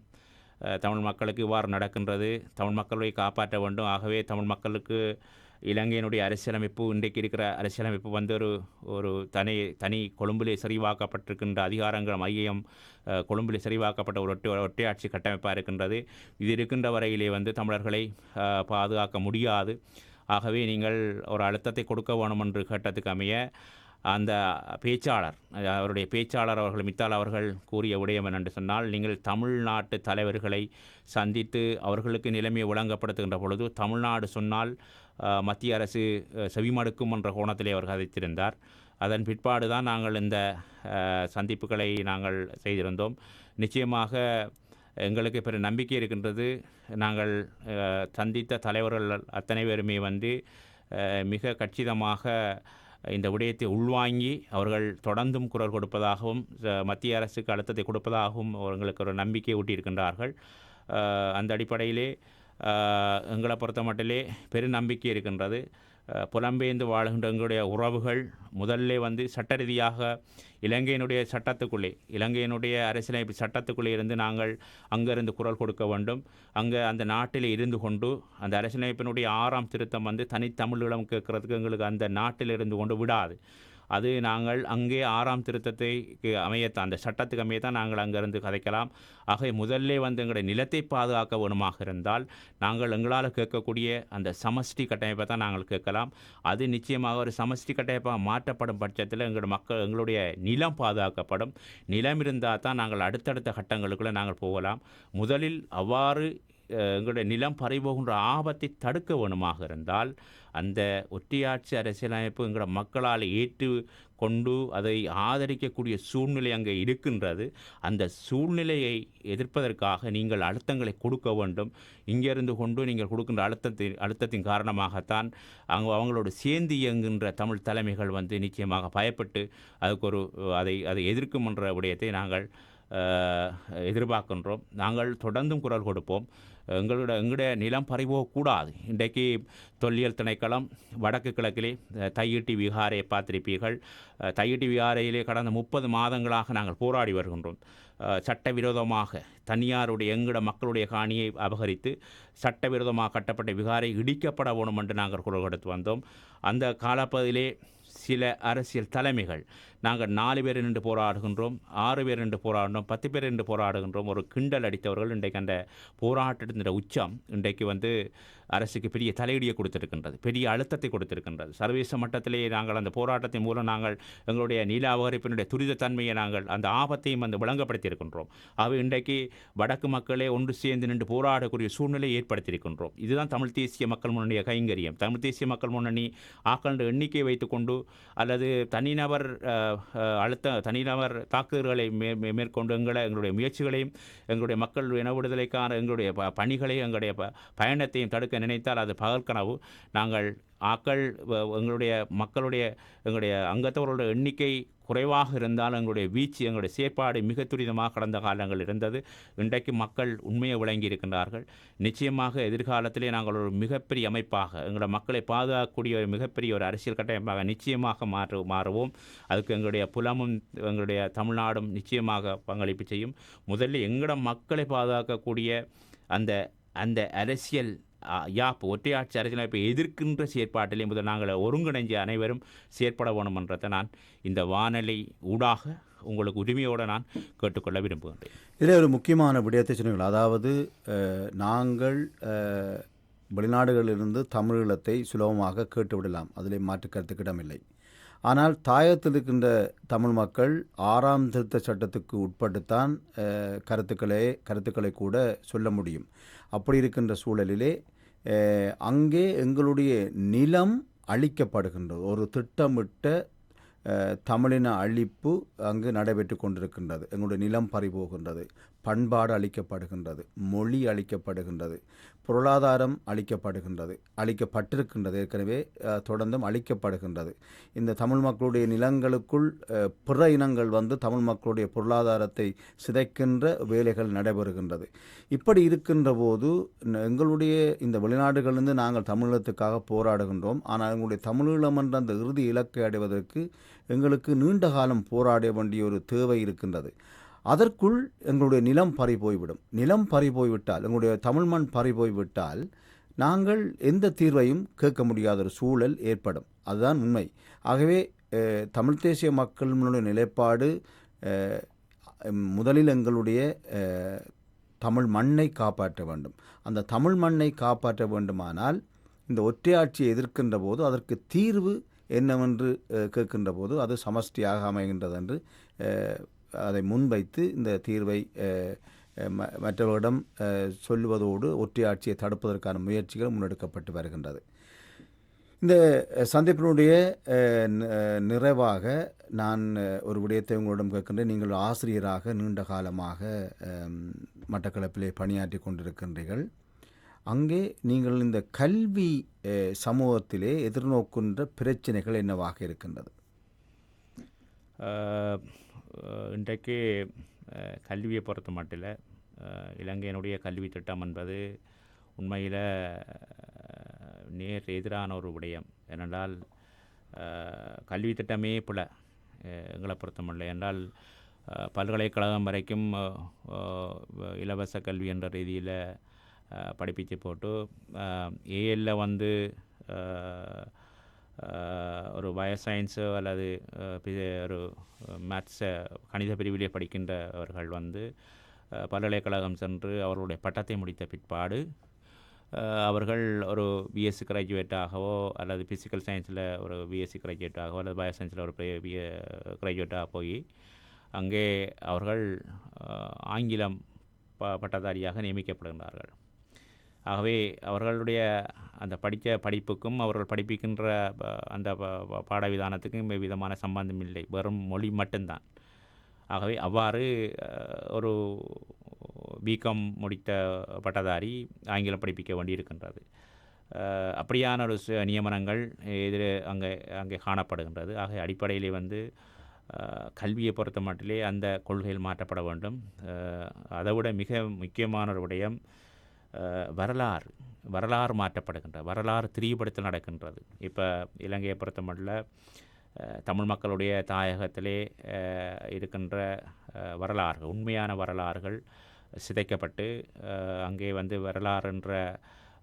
தமிழ் மக்களுக்கு இவ்வாறு நடக்கின்றது, தமிழ் மக்களை காப்பாற்ற வேண்டும். ஆகவே தமிழ் மக்களுக்கு இலங்கையினுடைய அரசியலமைப்பு இன்றைக்கு இருக்கிற அரசியலமைப்பு ஒரு தனி கொழும்பிலே செறிவாக்கப்பட்டிருக்கின்ற அதிகாரங்கள் மையம் கொழும்பிலே செறிவாக்கப்பட்ட ஒரு ஒற்றையாட்சி கட்டமைப்பாக இருக்கின்றது. இது இருக்கின்ற வரையிலே தமிழர்களை பாதுகாக்க முடியாது. ஆகவே நீங்கள் ஒரு அழுத்தத்தை கொடுக்க வேணும் என்று கேட்டதுக்கு அமைய அந்த பேச்சாளர் அவருடைய பேச்சாளர் அவர்கள் மித்தால் அவர்கள் கூறிய விடயம் என்னென்று சொன்னால், நீங்கள் தமிழ்நாட்டு தலைவர்களை சந்தித்து அவர்களுக்கு நிலைமையை விளங்கப்படுத்துகின்ற பொழுது தமிழ்நாடு சொன்னால் மத்திய அரசு செவிமடுக்கும் என்ற கோணத்திலே அவர் கதைத்திருந்தார். அதன் பிற்பாடு தான் நாங்கள் இந்த சந்திப்புகளை நாங்கள் செய்திருந்தோம். நிச்சயமாக எங்களுக்கு பெரிய நம்பிக்கை இருக்கின்றது. நாங்கள் சந்தித்த தலைவர்கள் அத்தனை பேருமே மிக கச்சிதமாக இந்த விடயத்தை உள்வாங்கி அவர்கள் தொடர்ந்தும் குரல் கொடுப்பதாகவும் மத்திய அரசுக்கு அழுத்தத்தை கொடுப்பதாகவும் அவர்களுக்கு ஒரு நம்பிக்கை ஊட்டியிருக்கின்றார்கள். அந்த அடிப்படையிலே எங்களை பொறுத்த மட்டிலே பெருநம்பிக்கை இருக்கின்றது. புலம்பெயர்ந்து வாழ்கின்ற எங்களுடைய உறவுகள் முதல்ல சட்ட ரீதியாக இலங்கையினுடைய சட்டத்துக்குள்ளே இலங்கையினுடைய அரசியலமைப்பு சட்டத்துக்குள்ளே இருந்து நாங்கள் அங்கிருந்து குரல் கொடுக்க வேண்டும். அங்கே அந்த நாட்டில் இருந்து கொண்டு அந்த அரசியலமைப்பினுடைய 6ஆம் திருத்தம் தனித்தமிழீழம் கேட்கறதுக்கு எங்களுக்கு அந்த நாட்டில் இருந்து கொண்டு விடாது. அது நாங்கள் அங்கே 6ஆம் திருத்தத்துக்கு அமையத்தான் அந்த சட்டத்துக்கு அமையத்தான் நாங்கள் அங்கிருந்து கதைக்கலாம். ஆகவே முதல்ல எங்களுடைய நிலத்தை பாதுகாக்க வேணுமாக இருந்தால் நாங்கள் எங்களால் கேட்கக்கூடிய அந்த சமஷ்டி கட்டமைப்பை தான் நாங்கள் கேட்கலாம். அது நிச்சயமாக ஒரு சமஷ்டி கட்டமைப்பாக மாற்றப்படும் பட்சத்தில் எங்களுடைய நிலம் பாதுகாக்கப்படும். நிலம் இருந்தால் தான் நாங்கள் அடுத்தடுத்த கட்டங்களுக்குள்ளே நாங்கள் போகலாம். முதலில் அவ்வாறு எங்களுடைய நிலம் பறிபோகின்ற ஆபத்தை தடுக்க வேணுமாக இருந்தால் அந்த ஒற்றையாட்சி அரசியலமைப்பு எங்களோட மக்களால் ஏற்று கொண்டு அதை ஆதரிக்கக்கூடிய சூழ்நிலை அங்கே இருக்கின்றது. அந்த சூழ்நிலையை எதிர்ப்பதற்காக நீங்கள் அழுத்தங்களை கொடுக்க வேண்டும். இங்கிருந்து கொண்டு நீங்கள் கொடுக்கின்ற அழுத்தத்தின் காரணமாகத்தான் அவங்களோடு சேர்ந்து இயங்குகின்ற தமிழ் தலைமைகள் நிச்சயமாக பயப்பட்டு அதுக்கு அதை எதிர்க்கும் என்ற விடயத்தை நாங்கள் எதிர்பார்க்கின்றோம். நாங்கள் தொடர்ந்தும் குரல் கொடுப்போம். எங்களுடைய நிலம் பறிபோகக்கூடாது. இன்றைக்கு தொல்லியல் திணைக்களம் வடக்கு கிழக்கிலே தையிட்டி விகாரையை பார்த்திருப்பீர்கள். தையிட்டி விகாரையிலே கடந்த 30 மாதங்களாக நாங்கள் போராடி வருகின்றோம். சட்டவிரோதமாக தனியாருடைய மக்களுடைய காணியை அபகரித்து சட்டவிரோதமாக கட்டப்பட்ட விகாரை இடிக்கப்பட வேணும் என்று நாங்கள் குரல் கொடுத்து வந்தோம். அந்த காலப்பகுதியிலே சில அரசியல் தலைமைகள் நாங்கள் 4 பேர் நின்று போராடுகின்றோம், 6 பேர் நின்று போராடினோம், 10 பேர் நின்று போராடுகின்றோம். ஒரு கிண்டல் அடித்தவர்கள் இன்றைக்கு அந்த போராட்டத்தின் உச்சம் இன்றைக்கு வந்து அரசுக்கு பெரிய தலையீடியை கொடுத்திருக்கின்றது, பெரிய அழுத்தத்தை கொடுத்திருக்கின்றது. சர்வதேச மட்டத்திலே நாங்கள் அந்த போராட்டத்தின் மூலம் நாங்கள் எங்களுடைய நில அபகரிப்பினுடைய துரித தன்மையை நாங்கள் அந்த ஆபத்தையும் வந்து விளங்கப்படுத்தியிருக்கின்றோம். ஆகவே இன்றைக்கு வடக்கு மக்களே ஒன்று சேர்ந்து நின்று போராடக்கூடிய சூழ்நிலையை ஏற்படுத்தியிருக்கின்றோம். இதுதான் தமிழ் தேசிய மக்கள் முன்னணிய கைங்கரியம். தமிழ் தேசிய மக்கள் முன்னணி ஆக்கள எண்ணிக்கையை வைத்துக்கொண்டு அல்லது தனிநபர் தனிநபர் தாக்குதல்களை மேற்கொண்டு எங்களுடைய முயற்சிகளையும் எங்களுடைய மக்கள் இன விடுதலைக்கான எங்களுடைய பணிகளையும் எங்களுடைய பயணத்தையும் தடுக்க நினைத்தால் அது பகல் கனவு. நாங்கள் எங்களுடைய அங்கத்தவர்களுடைய எண்ணிக்கை குறைவாக இருந்தால் எங்களுடைய வீச்சு, எங்களுடைய செயற்பாடு மிக துரிதமாக கடந்த காலங்கள் இருந்தது. இன்றைக்கு மக்கள் உண்மையை விளங்கி இருக்கின்றார்கள். நிச்சயமாக எதிர்காலத்திலே நாங்கள் ஒரு மிகப்பெரிய அமைப்பாக எங்களுடைய மக்களை பாதுகாக்கக்கூடிய ஒரு மிகப்பெரிய ஒரு அரசியல் கட்டமைப்பாக நிச்சயமாக மாறுவோம். அதுக்கு எங்களுடைய புலமும் எங்களுடைய தமிழ்நாடும் நிச்சயமாக பங்களிப்பு செய்யும். முதலில் எங்களோட மக்களை பாதுகாக்கக்கூடிய அந்த அரசியல் ஒற்றையாட்சி அரசியலமைப்பை எதிர்க்கின்ற செயற்பாட்டிலே முதல் நாங்கள் ஒருங்கிணைஞ்ச அனைவரும் செயற்பட வேணும் என்றதை நான் இந்த வானொலி ஊடாக உங்களுக்கு உரிமையோடு நான் கேட்டுக்கொள்ள விரும்புகின்றேன். இதில் ஒரு முக்கியமான விடயத்தை சொன்னீர்கள். அதாவது நாங்கள் வெளிநாடுகளிலிருந்து தமிழீழத்தை சுலபமாக கேட்டுவிடலாம், அதிலே மாற்று கருத்துக்கு இடமில்லை. ஆனால் தாயத்தில் இருக்கின்ற தமிழ் மக்கள் 6ஆம் திருத்த சட்டத்துக்கு உட்பட்டுத்தான் கருத்துக்களை கூட சொல்ல முடியும். அப்படி இருக்கின்ற சூழலிலே அங்கே எங்களுடைய நிலம் அழிக்கப்படுகின்றது. ஒரு திட்டமிட்ட தமிழின அழிப்பு அங்கு நடைபெற்று கொண்டிருக்கின்றது. எங்களுடைய நிலம் பறிபோகின்றது, பண்பாடு அழிக்கப்படுகின்றது, மொழி அழிக்கப்படுகின்றது, பொருளாதாரம் அழிக்கப்பட்டிருக்கின்றது, ஏற்கனவே தொடர்ந்தும் அழிக்கப்படுகின்றது. இந்த தமிழ் மக்களுடைய நிலங்களுக்குள் பிற இனங்கள் வந்து தமிழ் மக்களுடைய பொருளாதாரத்தை சிதைக்கின்ற வேலைகள் நடைபெறுகின்றது. இப்படி இருக்கின்ற போது எங்களுடைய இந்த வெளிநாடுகளிலிருந்து நாங்கள் தமிழீழத்துக்காக போராடுகின்றோம். ஆனால் எங்களுடைய தமிழீழம் என்ற அந்த இறுதி இலக்கை அடைவதற்கு எங்களுக்கு நீண்ட காலம் போராட வேண்டிய ஒரு தேவை இருக்கின்றது. அதற்குள் எங்களுடைய நிலம் பறிபோய்விடும். நிலம் பறிபோய்விட்டால், எங்களுடைய தமிழ் மண் பறிபோய்விட்டால் நாங்கள் எந்த தீர்வையும் கேட்க முடியாத ஒரு சூழல் ஏற்படும். அதுதான் உண்மை. ஆகவே தமிழ் தேசிய மக்களுடைய நிலைப்பாடு முதலில் எங்களுடைய தமிழ் மண்ணை காப்பாற்ற வேண்டும். அந்த தமிழ் மண்ணை காப்பாற்ற வேண்டுமானால் இந்த ஒற்றையாட்சியை எதிர்க்கின்ற போது அதற்கு தீர்வு என்னவென்று கேட்கின்ற போது அது சமஷ்டியாக அமைகின்றது என்று அதை முன்வைத்து இந்த தீர்வை மற்றவர்களிடம் சொல்லுவதோடு ஒற்றையாட்சியை தடுப்பதற்கான முயற்சிகள் முன்னெடுக்கப்பட்டு வருகின்றது. இந்த சந்திப்பினுடைய நிறைவாக நான் ஒரு விடயத்தை உங்களிடம் கேட்கின்றேன். நீங்கள் ஆசிரியராக நீண்ட காலமாக மட்டக்களப்பிலே பணியாற்றி கொண்டிருக்கின்றீர்கள். அங்கே நீங்கள் இந்த கல்வி சமூகத்திலே எதிர்நோக்கின்ற பிரச்சனைகள் என்னவாக இருக்கின்றது? இன்றைக்கு கல்வியை பொறுத்த மட்டில் இலங்கையினுடைய கல்வி திட்டம் என்பது உண்மையில் நேர் எதிரான ஒரு விடயம். ஏனென்றால் கல்வி திட்டமே பிழை எங்களை பொறுத்தமில்லை. என்றால் பல்கலைக்கழகம் வரைக்கும் இலவச கல்வி என்ற ரீதியில் படிப்பிச்சு போட்டு ஏஎல்ல வந்து ஒரு பயோசயின்ஸோ அல்லது ஒரு மேத்ஸை கணித பிரிவிலே படிக்கின்றவர்கள் வந்து பல்கலைக்கழகம் சென்று அவர்களுடைய பட்டத்தை முடித்த பிற்பாடு அவர்கள் ஒரு பிஎஸ்சி கிராஜுவேட்டாகவோ அல்லது ஃபிசிக்கல் சயின்ஸில் ஒரு பிஎஸ்சி கிராஜுவேட்டாகவோ அல்லது பயோ சயின்ஸில் ஒரு கிராஜுவேட்டாக போய் அங்கே அவர்கள் ஆங்கிலம் பட்டதாரியாக நியமிக்கப்படுகின்றார்கள். ஆகவே அவர்களுடைய அந்த படிப்புக்கும் அவர்கள் படிப்பிக்கின்ற அந்த பாடவிதானத்துக்கும் விதமான சம்பந்தம் இல்லை, வெறும் மொழி மட்டும்தான். ஆகவே அவ்வாறு ஒரு பிகாம் முடித்த பட்டதாரி ஆங்கிலம் படிப்பிக்க வேண்டியிருக்கின்றது. அப்படியான ஒரு நியமனங்கள் அங்கே காணப்படுகின்றது. ஆக அடிப்படையிலே வந்து கல்வியை பொறுத்த மட்டிலே அந்த கொள்கையில் மாற்றப்பட வேண்டும். அதைவிட மிக முக்கியமான ஒரு விடயம் வரலாறு மாற்றப்படுகின்ற வரலாறு திரிவுபடுத்தல் நடக்கின்றது. இப்போ இலங்கையை பொறுத்த மட்டும் தமிழ் மக்களுடைய தாயகத்திலே இருக்கின்ற வரலாறுகள், உண்மையான வரலாறுகள் சிதைக்கப்பட்டு அங்கே வந்து வரலாறு என்ற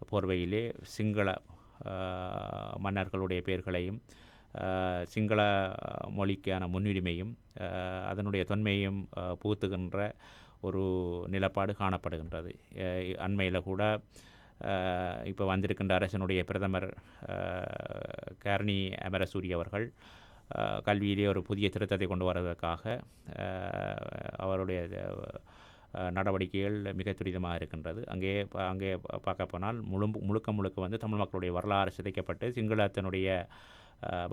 போர்வையிலே சிங்கள மன்னர்களுடைய பெயர்களையும் சிங்கள மொழிக்கான முன்னுரிமையும் அதனுடைய தொன்மையும் புகுத்துகின்ற ஒரு நிலப்பாடு காணப்படுகின்றது. அண்மையில் கூட இப்போ வந்திருக்கின்ற அரசனுடைய பிரதமர் கர்ணி அமரசூரி அவர்கள் கல்வியிலே ஒரு புதிய திருத்தத்தை கொண்டு வருவதற்காக அவருடைய நடவடிக்கைகள் மிக துரிதமாக இருக்கின்றது. அங்கே பார்க்க போனால் முழுக்க வந்து தமிழ் மக்களுடைய வரலாறு சிதைக்கப்பட்டு சிங்களத்தினுடைய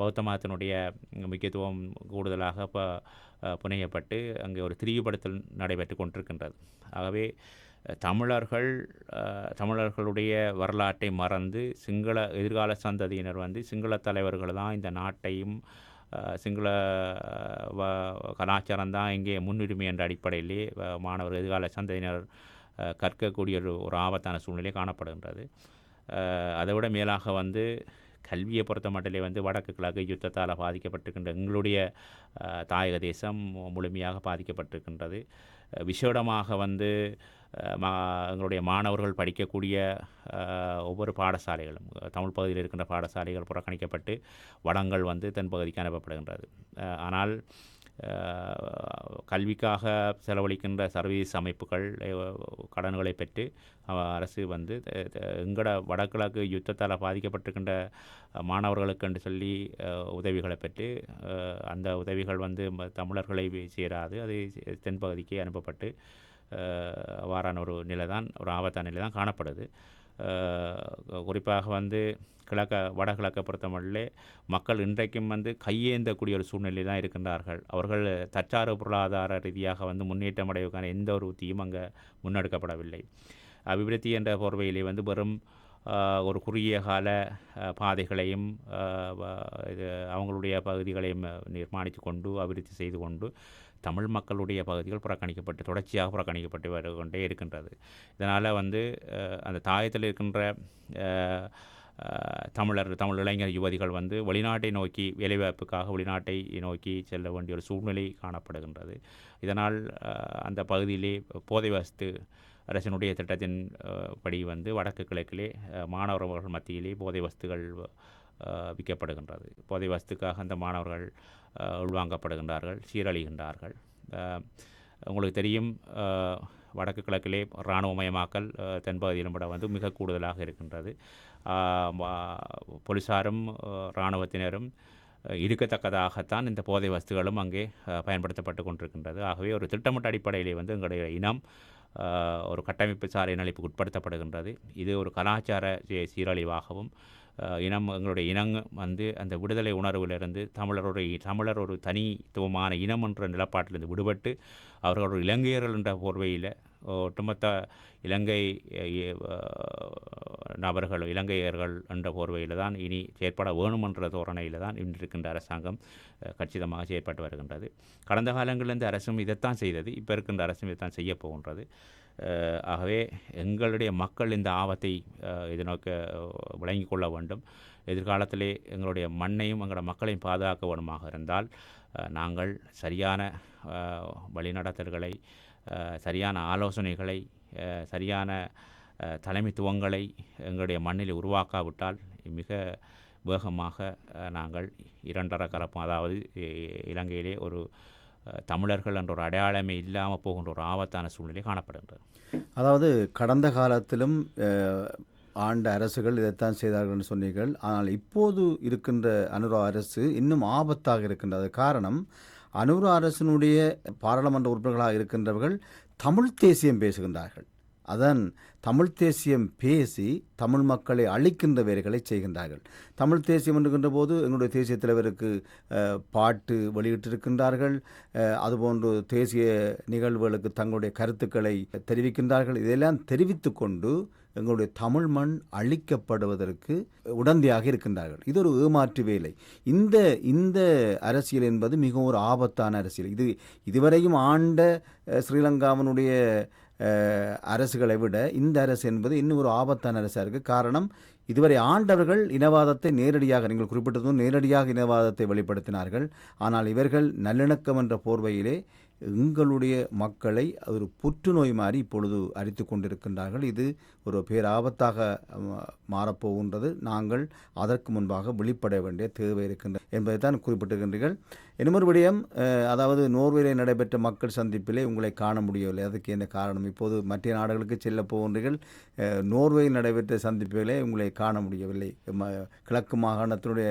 பௌத்த மதத்தினுடைய முக்கியத்துவம் கூடுதலாக புனையப்பட்டு அங்கே ஒரு திரிவுபடுத்தல் நடைபெற்று கொண்டிருக்கின்றது. ஆகவே தமிழர்களுடைய வரலாற்றை மறந்து சிங்கள எதிர்கால சந்ததியினர் வந்து சிங்கள தலைவர்கள் தான் இந்த நாட்டையும் சிங்கள கலாச்சாரம் தான் இங்கே முன்னுரிமை என்ற அடிப்படையிலே மாணவர் எதிர்கால சந்ததியினர் கற்கக்கூடிய ஒரு ஆபத்தான சூழ்நிலை காணப்படுகின்றது. அதை விட மேலாக வந்து கல்வியை பொறுத்த மட்டிலே வந்து வடக்கு கிழக்கு யுத்தத்தால் பாதிக்கப்பட்டிருக்கின்ற எங்களுடைய தாயக தேசம் முழுமையாக பாதிக்கப்பட்டிருக்கின்றது. விசேடமாக வந்து எங்களுடைய மாணவர்கள் படிக்கக்கூடிய ஒவ்வொரு பாடசாலைகளும் தமிழ் பகுதியில் இருக்கின்ற பாடசாலைகள் புறக்கணிக்கப்பட்டு வடங்கள் வந்து தென்பகுதிக்கு அனுப்பப்படுகின்றது. ஆனால் கல்விக்காக செலவழிக்கின்ற சர்வீஸ் அமைப்புகள் கடன்களை பெற்று அரசு வந்து எங்கட வடகிழக்கு யுத்தத்தால் பாதிக்கப்பட்டிருக்கின்ற மாணவர்களுக்கு என்று சொல்லி உதவிகளை பெற்று அந்த உதவிகள் வந்து தமிழர்களை சேராது அது தென்பகுதிக்கு அனுப்பப்பட்டு வாரான ஒரு நிலை தான், ஒரு ஆபத்தான நிலை தான் காணப்படுது. குறிப்பாக வந்து வடகிழக்கை பொறுத்தமட்டிலே மக்கள் இன்றைக்கும் வந்து கையேந்தக்கூடிய ஒரு சூழ்நிலை தான் இருக்கின்றார்கள். அவர்கள் தற்சார்பு பொருளாதார ரீதியாக வந்து முன்னேற்றம் அடைவதற்கான எந்த ஒரு உத்தியும் அங்கே முன்னெடுக்கப்படவில்லை. அபிவிருத்தி என்ற போர்வையிலே வந்து வெறும் ஒரு குறுகிய கால பாதைகளையும் அவங்களுடைய பகுதிகளையும் நிர்மாணித்து கொண்டு அபிவிருத்தி செய்து கொண்டு தமிழ் மக்களுடைய பகுதிகள் தொடர்ச்சியாக புறக்கணிக்கப்பட்டு கொண்டே இருக்கின்றது. இதனால் வந்து அந்த தாயத்தில் இருக்கின்ற தமிழ் இளைஞர் யுவதிகள் வந்து வெளிநாட்டை நோக்கி வேலைவாய்ப்புக்காக வெளிநாட்டை நோக்கி செல்ல வேண்டிய ஒரு சூழ்நிலை காணப்படுகின்றது. இதனால் அந்த பகுதியிலே போதை வஸ்து அரசினுடைய திட்டத்தின் படி வந்து வடக்கு கிழக்கிலே மாணவர்கள் மத்தியிலே போதை வஸ்துகள் விற்கப்படுகின்றது. போதை வஸ்துக்காக அந்த மாணவர்கள் உள்வாங்கப்படுகின்றார்கள், சீரழிகின்றார்கள். உங்களுக்கு தெரியும், வடக்கு கிழக்கிலே இராணுவமயமாக்கல் தென்பகுதியிலும் கூட வந்து மிக கூடுதலாக இருக்கின்றது. போலீஸாரும் இராணுவத்தினரும் இருக்கத்தக்கதாகத்தான் இந்த போதை வஸ்துகளும் அங்கே பயன்படுத்தப்பட்டு கொண்டிருக்கின்றது. ஆகவே ஒரு திட்டமிட்ட அடிப்படையிலே வந்து எங்களுடைய இனம் ஒரு கட்டமைப்பு சாலை நலிப்புக்கு உட்படுத்தப்படுகின்றது. இது ஒரு கலாச்சார சீரழிவாகவும் எங்களுடைய இனம் வந்து அந்த விடுதலை உணர்விலிருந்து தமிழர் ஒரு தனித்துவமான இனம் என்ற நிலப்பாட்டிலிருந்து விடுபட்டு அவர்கள் ஒரு இலங்கையர்கள் என்ற போர்வையில் ஒட்டுமொத்த இலங்கை இலங்கையர்கள் என்ற போர்வையில் தான் இனி செயற்பட வேணும் என்ற தோரணையில் தான் இன்றிருக்கின்ற அரசாங்கம் கச்சிதமாக செயற்பட்டு வருகின்றது. கடந்த காலங்களிலிருந்து அரசும் இதைத்தான் செய்தது, இப்போ இருக்கின்ற அரசும் இதைத்தான் செய்ய போகின்றது. ஆகவே எங்களுடைய மக்கள் இந்த ஆபத்தை இதனோக்க விளங்கி கொள்ள வேண்டும். எதிர்காலத்திலே எங்களுடைய மண்ணையும் எங்களுடைய மக்களையும் பாதுகாக்க வேண்டுமாக இருந்தால் நாங்கள் சரியான வழிநடத்தல்களை, சரியான ஆலோசனைகளை, சரியான தலைமைத்துவங்களை எங்களுடைய மண்ணில் உருவாக்காவிட்டால் மிக வேகமாக நாங்கள் இரண்டரை கலப்போம். அதாவது இலங்கையிலே ஒரு தமிழர்கள் என்ற ஒரு அடையாளமே இல்லாமல் போகின்ற ஒரு ஆபத்தான சூழ்நிலை காணப்படுகின்றது. அதாவது கடந்த காலத்திலும் ஆண்ட அரசுகள் இதைத்தான் செய்தார்கள் சொன்னீர்கள். ஆனால் இப்போது இருக்கின்ற அனுரா அரசு இன்னும் ஆபத்தாக இருக்கின்றது. காரணம், அனுரா அரசினுடைய பாராளுமன்ற உறுப்பினர்களாக இருக்கின்றவர்கள் தமிழ் தேசியம் பேசுகின்றார்கள். அதன் தமிழ் தேசியம் பேசி தமிழ் மக்களை அழிக்கின்ற வேலைகளை செய்கின்றார்கள். தமிழ் தேசியம் என்கின்ற போது எங்களுடைய தேசிய தலைவருக்கு பாட்டு வெளியிட்டிருக்கின்றார்கள். அதுபோன்று தேசிய நிகழ்வுகளுக்கு தங்களுடைய கருத்துக்களை தெரிவிக்கின்றார்கள். இதெல்லாம் தெரிவித்து கொண்டு எங்களுடைய தமிழ் மண் அழிக்கப்படுவதற்கு உடந்தையாக இருக்கின்றார்கள். இது ஒரு ஏமாற்று வேலை. இந்த அரசியல் என்பது மிகவும் ஒரு ஆபத்தான அரசியல். இதுவரையும் ஆண்ட ஸ்ரீலங்காவினுடைய அரசுகளை விட இந்த அரசு என்பது இன்னும் ஒரு ஆபத்தான அரசாக இருக்குது. காரணம், இதுவரை ஆண்டவர்கள் இனவாதத்தை நேரடியாக, நீங்கள் குறிப்பிட்டதும் நேரடியாக இனவாதத்தை வெளிப்படுத்தினார்கள். ஆனால் இவர்கள் நல்லிணக்கம் என்ற போர்வையிலே எங்களுடைய மக்களை ஒரு புற்றுநோய் மாதிரி இப்பொழுது அரித்து கொண்டிருக்கின்றார்கள். இது ஒரு பேராபத்தாக மாறப்போகின்றது. நாங்கள் அதற்கு முன்பாக விழிப்படைய வேண்டிய தேவை இருக்கின்றது என்பதை தான் குறிப்பிட்டிருக்கின்றீர்கள். இன்னொரு விடயம், அதாவது நோர்வேயிலே நடைபெற்ற மக்கள் சந்திப்பிலே உங்களை காண முடியவில்லை. அதுக்கு என்ன காரணம்? இப்போது மற்ற நாடுகளுக்கு செல்ல போகின்றீர்கள். நோர்வேயில் நடைபெற்ற சந்திப்புகளே உங்களை காண முடியவில்லை. கிழக்கு மாகாணத்தினுடைய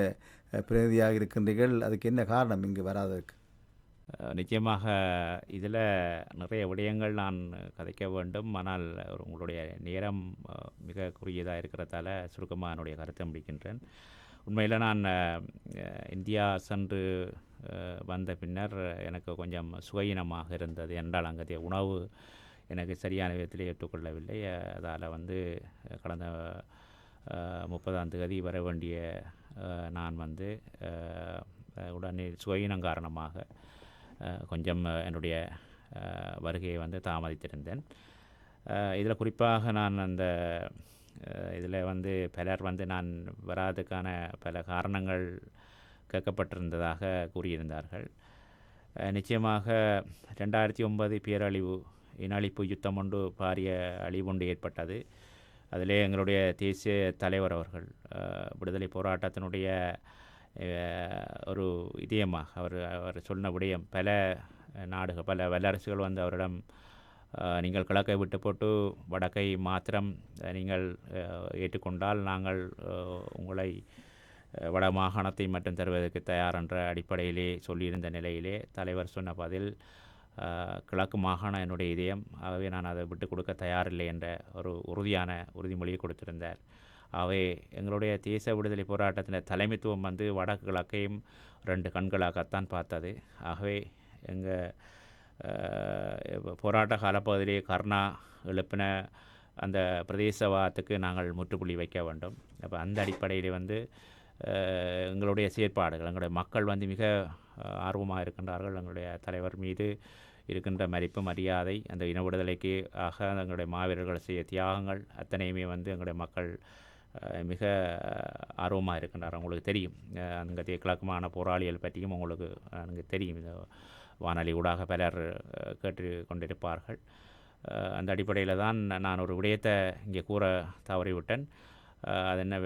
பிரதிநிதியாக இருக்கின்றீர்கள். அதுக்கு என்ன காரணம் இங்கு வராததற்கு? நிச்சயமாக இதில் நிறைய விடயங்கள் நான் கதைக்க வேண்டும். ஆனால் உங்களுடைய நேரம் மிக குறுகியதாக இருக்கிறதால சுருக்கமாக என்னுடைய கருத்தை முடிக்கின்றேன். உண்மையில் நான் இந்தியா சென்று வந்த பின்னர் எனக்கு கொஞ்சம் சுகையினமாக இருந்தது. என்றால் அங்கே உணவு எனக்கு சரியான விதத்தில் ஏற்றுக்கொள்ளவில்லை. அதால் கடந்த 30ஆம் தேதி வர வேண்டிய நான் உடனே சுகையினம் காரணமாக கொஞ்சம் என்னுடைய வருகையை தாமதித்திருந்தேன். இதில் குறிப்பாக நான் இதில் பலர் நான் வராதுக்கான பல காரணங்கள் கேட்கப்பட்டிருந்ததாக கூறியிருந்தார்கள். நிச்சயமாக 2009 பேரழிவு இனஅழிப்பு யுத்தம் ஒன்று பாரிய அழிவு ஒன்று ஏற்பட்டது. அதிலே எங்களுடைய தேசிய தலைவர் அவர்கள் விடுதலை போராட்டத்தினுடைய ஒரு இதயமாக அவர் சொன்ன விடயம், பல நாடுகள் பல வல்லரசுகள் அவரிடம் நீங்கள் கிழக்கை விட்டு போட்டு வடக்கை மாத்திரம் நீங்கள் ஏற்றுக்கொண்டால் நாங்கள் உங்களை வட மாகாணத்தை மட்டும் தருவதற்கு தயார் என்ற அடிப்படையிலே சொல்லியிருந்த நிலையிலே தலைவர் சொன்ன பதில், கிழக்கு மாகாணம் என்னுடைய இதயம், ஆகவே நான் அதை விட்டு கொடுக்க தயாரில்லை என்ற ஒரு உறுதிமொழியை கொடுத்திருந்தார். ஆகவே எங்களுடைய தேச விடுதலை போராட்டத்தின் தலைமைத்துவம் வடக்கு கிழக்கையும் 2 கண்களாகத்தான் பார்த்தது. ஆகவே எங்கள் போராட்ட காலப்பகுதியிலே கர்ணா எழுப்பின அந்த பிரதேசவாதத்துக்கு நாங்கள் முற்றுப்புள்ளி வைக்க வேண்டும். அப்போ அந்த அடிப்படையில் எங்களுடைய செயற்பாடுகள், எங்களுடைய மக்கள் மிக ஆர்வமாக இருக்கின்றார்கள். எங்களுடைய தலைவர் மீது இருக்கின்ற மதிப்பு மரியாதை, அந்த இன விடுதலைக்கு எங்களுடைய மாவீரர்கள் செய்ய தியாகங்கள் அத்தனையுமே எங்களுடைய மக்கள் மிக ஆர்வமாக இருக்கின்றார். உங்களுக்கு தெரியும், அங்கே கிழக்குமான போராளிகள் பற்றியும் உங்களுக்கு தெரியும். இந்த வானொலி ஊடாக பலர் கேட்டு கொண்டிருப்பார்கள். அந்த அடிப்படையில் தான் நான் ஒரு விடயத்தை இங்கே கூற தவறிவிட்டேன். அது என்ன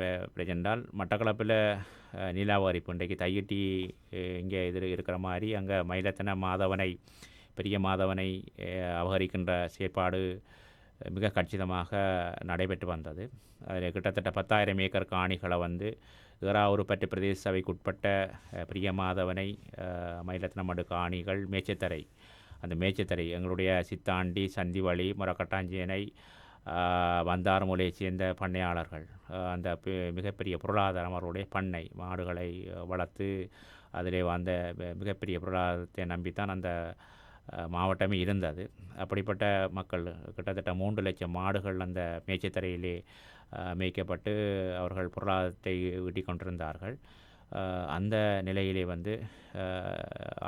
என்றால், மட்டக்களப்பில் நீலாவாரிப்பு இன்றைக்கு தையிட்டி இங்கே இருக்கிற மாதிரி அங்கே மயிலத்தன மாதவனை, பெரிய மாதவனை அபகரிக்கின்ற செயற்பாடு மிக கச்சிதமாக நடைபெற்று வந்தது. அதில் கிட்டத்தட்ட 10,000 ஏக்கர் காணிகளை ஏறாவூர்பட்டி பிரதேச சபைக்கு உட்பட்ட பிரிய மாதவனை, மயிலத்தனமடு காணிகள், மேச்சத்தரை, அந்த மேச்சத்தரை எங்களுடைய சித்தாண்டி, சந்திவழி, முரக்கட்டாஞ்சியனை, வந்தாரமூலையை சேர்ந்த பண்ணையாளர்கள், அந்த மிகப்பெரிய பொருளாதாரம் அவர்களுடைய பண்ணை மாடுகளை வளர்த்து அதிலே மிகப்பெரிய பொருளாதாரத்தை நம்பித்தான் அந்த மாவட்டமே இருந்தது. அப்படிப்பட்ட மக்கள் கிட்டத்தட்ட 3 லட்சம் மாடுகள் அந்த மேய்ச்சத்தரையிலே மேய்க்கப்பட்டு அவர்கள் பொருளாதாரத்தை ஈட்டிக் கொண்டிருந்தார்கள். அந்த நிலையிலே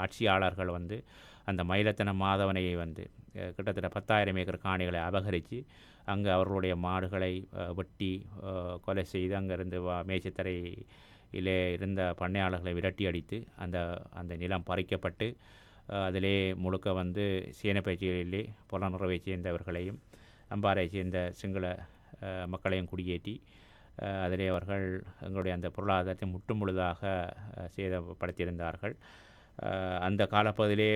ஆட்சியாளர்கள் அந்த மயிலத்தன மாதவனையை கிட்டத்தட்ட 10,000 ஏக்கர் காணிகளை அபகரித்து அங்கே அவர்களுடைய மாடுகளை வெட்டி கொலை செய்து அங்கேருந்து மேய்ச்சத்தரையிலே இருந்த பண்ணையாளர்களை விரட்டி அடித்து அந்த நிலம் பறிக்கப்பட்டு அதிலே முழுக்க சேனப்பயிற்சிகளிலே புலனுறவை சேர்ந்தவர்களையும் அம்பாறை சேர்ந்த சிங்கள மக்களையும் குடியேற்றி அதிலே அவர்கள் எங்களுடைய அந்த பொருளாதாரத்தை முற்றுமுழுதாக சேதப்படுத்தியிருந்தார்கள். அந்த காலப்பகுதியிலே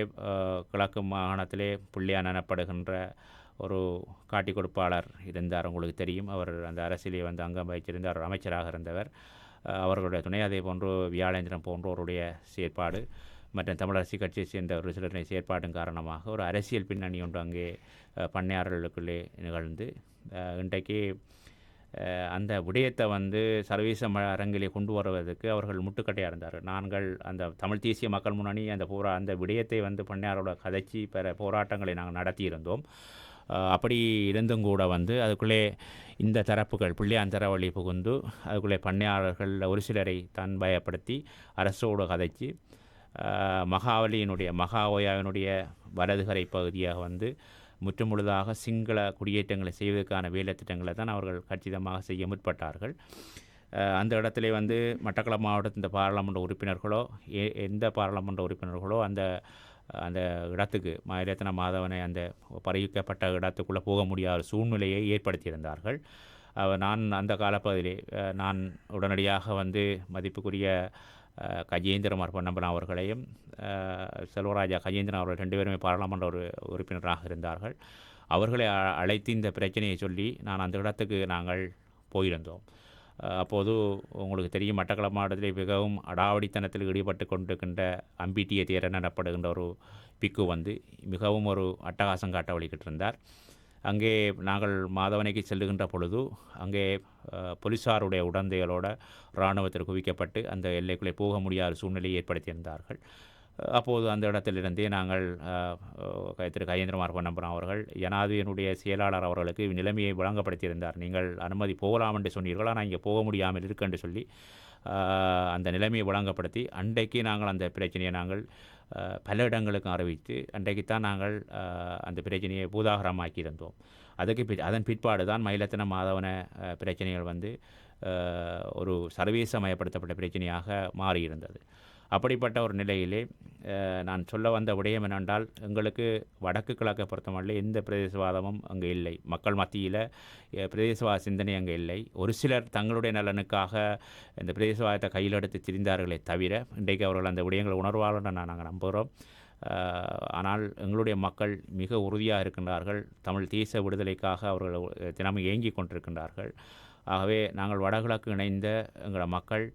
கிழக்கு மாகாணத்திலே புள்ளியான் எனப்படுகின்ற ஒரு காட்டி கொடுப்பாளர் இருந்தார், உங்களுக்கு தெரியும். அவர் அந்த அரசியலே அங்கம் வகிச்சிருந்தார், அவர் அமைச்சராக இருந்தவர். அவர்களுடைய துணை, அதே போன்று வியாழேந்திரன் போன்றோருடைய செயற்பாடு மற்றும் தமிழரசு கட்சியை சேர்ந்த ஒரு சிலருடைய செயற்பாட்டின் காரணமாக ஒரு அரசியல் பின்னணி ஒன்று அங்கே பண்ணையாளர்களுக்குள்ளே நிகழ்ந்து இன்றைக்கு அந்த விடயத்தை சர்வதேச அரங்கிலே கொண்டு வருவதற்கு அவர்கள் முட்டுக்கட்டையாக இருந்தார்கள். நாங்கள் அந்த தமிழ் தேசிய மக்கள் முன்னணி அந்த விடயத்தை பண்ணையாரோட கதைச்சி பிற போராட்டங்களை நாங்கள் நடத்தியிருந்தோம். அப்படி இருந்தும் கூட அதுக்குள்ளே இந்த தரப்புகள் பிள்ளையான் தரவழி புகுந்து அதுக்குள்ளே பண்ணையாளர்கள் ஒரு சிலரை தான் பயப்படுத்தி அரசோடு கதைச்சி மகாஓயாவினுடைய வலதுகரை பகுதியாக முற்றுமுழுதாக சிங்கள குடியேற்றங்களை செய்வதற்கான வேலை திட்டங்களை தான் அவர்கள் கச்சிதமாக செய்ய முற்பட்டார்கள். அந்த இடத்துல மட்டக்களப்பு மாவட்டத்தின் பாராளுமன்ற உறுப்பினர்களோ எந்த பாராளுமன்ற உறுப்பினர்களோ அந்த அந்த இடத்துக்கு மயிலத்தன மாதவனை அந்த பறிக்கப்பட்ட இடத்துக்குள்ளே போக முடியாத சூழ்நிலையை ஏற்படுத்தியிருந்தார்கள். நான் அந்த காலப்பகுதியிலே நான் உடனடியாக வந்து மதிப்புக்குரிய கஜேந்திரமார் பொன்னம்பலம் அவர்களையும் செல்வராஜா கஜேந்திரன் அவர்கள் 2 பேருமே பாராளுமன்ற உறுப்பினராக இருந்தார்கள். அவர்களை அழைத்து இந்த பிரச்சனையை சொல்லி நான் அந்த இடத்துக்கு நாங்கள் போயிருந்தோம். அப்போது உங்களுக்கு தெரியும், மட்டக்களப்பு மாவட்டத்தில் மிகவும் அடாவடித்தனத்தில் ஈடுபட்டு கொண்டிருக்கின்ற அம்பிட்டிய தேரன் எனப்படுகின்ற ஒரு பிக்கு வந்து மிகவும் ஒரு அட்டகாசம் காட்ட வழிகிட்டு இருந்தார். அங்கே நாங்கள் மாதவனைக்கு செல்லுகின்ற பொழுது அங்கே போலீஸாருடைய உடந்தைகளோட இராணுவத்தில் குவிக்கப்பட்டு அந்த எல்லைக்குள்ளே போக முடியாத சூழ்நிலையை ஏற்படுத்தியிருந்தார்கள். அப்போது அந்த இடத்திலிருந்தே நாங்கள் திரு கஜேந்திரமார் பொன்னம்பலம் அவர்கள் ஜனாதிபதியினுடைய செயலாளர் அவர்களுக்கு நிலைமையை வழங்கப்படுத்தியிருந்தார். நீங்கள் அனுமதி போகலாம் என்று சொன்னீர்கள், ஆனால் இங்கே போக முடியாமல் இருக்குன்னு சொல்லி அந்த நிலைமையை வழங்கப்படுத்தி அன்றைக்கு நாங்கள் அந்த பிரச்சனையை நாங்கள் பல இடங்களுக்கு அறிவித்து அன்றைக்குத்தான் நாங்கள் அந்த பிரச்சனையை பூதாகரமாக்கியிருந்தோம். அதன் பிற்பாடு தான் மயிலத்தன மாதவன பிரச்சனைகள் வந்து ஒரு சர்வதேசமயப்படுத்தப்பட்ட பிரச்சனையாக மாறியிருந்தது. அப்படிப்பட்ட ஒரு நிலையிலே நான் சொல்ல வந்த விடயம் என்னென்றால், எங்களுக்கு வடக்கு கிழக்கை பொறுத்தமல்ல எந்த பிரதேசவாதமும் அங்கே இல்லை. மக்கள் மத்தியில் பிரதேசவாத சிந்தனை அங்கே இல்லை. ஒரு சிலர் தங்களுடைய நலனுக்காக இந்த பிரதேசவாதத்தை கையில் எடுத்து திரிந்தார்களே தவிர இன்றைக்கு அவர்கள் அந்த விடயங்களை உணர்வாளர் நாங்கள் நம்புகிறோம். ஆனால் எங்களுடைய மக்கள் மிக உறுதியாக இருக்கின்றார்கள். தமிழ் தேச விடுதலைக்காக அவர்கள் தினமும் ஏங்கி கொண்டிருக்கின்றார்கள். ஆகவே நாங்கள் வடகிழக்கு இணைந்த எங்களோட மக்கள்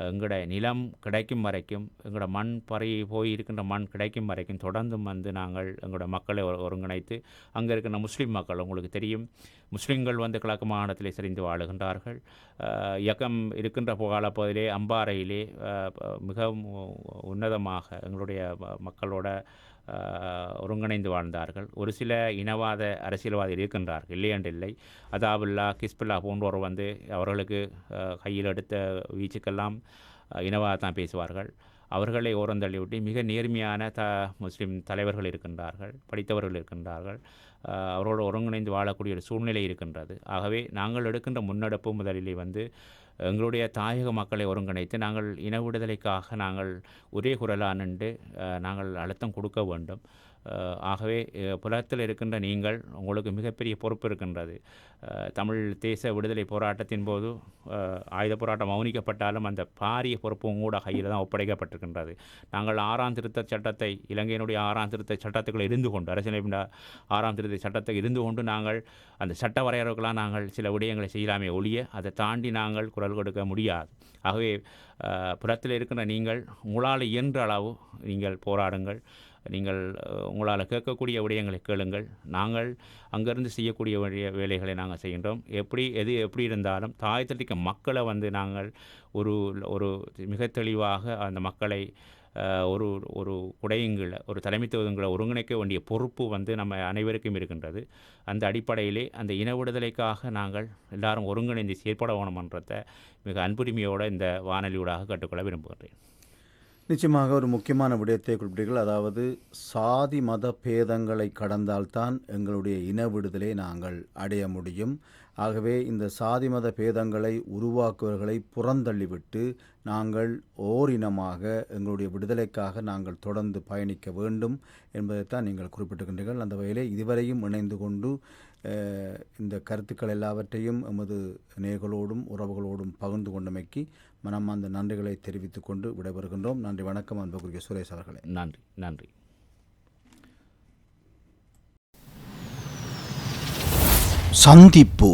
எங்களோட நிலம் கிடைக்கும் வரைக்கும், எங்களோட மண் போய் இருக்கின்ற மண் கிடைக்கும் வரைக்கும் தொடர்ந்தும் வந்து நாங்கள் எங்களோட மக்களை ஒருங்கிணைத்து அங்கே இருக்கின்ற முஸ்லீம் மக்கள், உங்களுக்கு தெரியும் முஸ்லீம்கள் வந்து கிழக்கு மாகாணத்திலே செறிந்து வாழுகின்றார்கள். இயக்கம் இருக்கின்ற காலப்பகுதியிலே அம்பாறையிலே மிகவும் உன்னதமாக எங்களுடைய மக்களோட ஒருங்கிணைந்து வாழ்ந்தார்கள். ஒரு சில இனவாத அரசியல்வாதிகள் இருக்கின்றார்கள், இல்லையென்றில்லை. அதாவுல்லா கிஸ்புல்லா போன்றோர் வந்து அவர்களுக்கு கையில் எடுத்த வீச்சுக்கெல்லாம் இனவாதத்தான் பேசுவார்கள். அவர்களை ஓரந்தள்ளிவிட்டு மிக நேர்மையான முஸ்லீம் தலைவர்கள் இருக்கின்றார்கள், படித்தவர்கள் இருக்கின்றார்கள். அவர்களோடு ஒருங்கிணைந்து வாழக்கூடிய ஒரு சூழ்நிலை இருக்கின்றது. ஆகவே நாங்கள் எடுக்கின்ற முன்னெடுப்பு முதலிலே வந்து எங்களுடைய தாயக மக்களை ஒருங்கிணைத்து நாங்கள் இன விடுதலைக்காக நாங்கள் ஒரே குரலாக நின்று நாங்கள் அழுத்தம் கொடுக்க வேண்டும். ஆகவே புலத்தில் இருக்கின்ற நீங்கள், உங்களுக்கு மிகப்பெரிய பொறுப்பு இருக்கின்றது. தமிழ் தேச விடுதலை போராட்டத்தின் போது ஆயுத போராட்டம் மௌனிக்கப்பட்டாலும் அந்த பாரிய பொறுப்பு உங்களோட கையில் தான் ஒப்படைக்கப்பட்டிருக்கின்றது. நாங்கள் 6ஆம் திருத்த சட்டத்தை, இலங்கையினுடைய 6ஆம் திருத்த சட்டத்துக்குள்ள இருந்து கொண்டு, அரசியலமைப்பின் 6ஆம் திருத்த சட்டத்தை இருந்து கொண்டு நாங்கள் அந்த சட்ட வரையறைகளாக நாங்கள் சில விடயங்களை செய்யலாமே ஒழிய அதை தாண்டி நாங்கள் குரல் கொடுக்க முடியாது. ஆகவே புறத்தில் இருக்கின்ற நீங்கள் உங்களால் இயன்ற அளவு நீங்கள் போராடுங்கள். நீங்கள் உங்களால் கேட்கக்கூடிய விடயங்களை கேளுங்கள். நாங்கள் அங்கேருந்து செய்யக்கூடிய வேலைகளை நாங்கள் செய்கின்றோம். எது எப்படி இருந்தாலும் தாயத்திற்க மக்களை வந்து நாங்கள் ஒரு மிக தெளிவாக அந்த மக்களை ஒரு ஒரு குடையங்களை, ஒரு தலைமைத்துவங்களை ஒருங்கிணைக்க வேண்டிய பொறுப்பு வந்து நம்ம அனைவருக்கும் இருக்கின்றது. அந்த அடிப்படையிலே அந்த இன விடுதலைக்காக நாங்கள் எல்லாரும் ஒருங்கிணைந்து செயற்பட வேணுமன்றதை மிக அன்புரிமையோடு இந்த வானொலியூடாக கற்றுக்கொள்ள விரும்புகின்றேன். நிச்சயமாக ஒரு முக்கியமான விடயத்தை குறிப்பிட்டீர்கள். அதாவது சாதி மத பேதங்களை கடந்தால்தான் எங்களுடைய இன விடுதலை நாங்கள் அடைய முடியும். ஆகவே இந்த சாதி மத பேதங்களை உருவாக்குவர்களை புறந்தள்ளிவிட்டு நாங்கள் ஓரினமாக எங்களுடைய விடுதலைக்காக நாங்கள் தொடர்ந்து பயணிக்க வேண்டும் என்பதைத்தான் நீங்கள் குறிப்பிட்டிருக்கின்றீர்கள். அந்த வகையிலே இதுவரையும் இணைந்து கொண்டு இந்த கருத்துக்கள் எல்லாவற்றையும் எமது நேயர்களோடும் உறவுகளோடும் பகிர்ந்து கொண்டமைக்கு மனமார்ந்த நன்றிகளை தெரிவித்துக் கொண்டு விடைபெறுகின்றோம். நன்றி, வணக்கம் அன்புக்குரிய சுரேஷ் அவர்களே. நன்றி நன்றி. சந்திப்பு.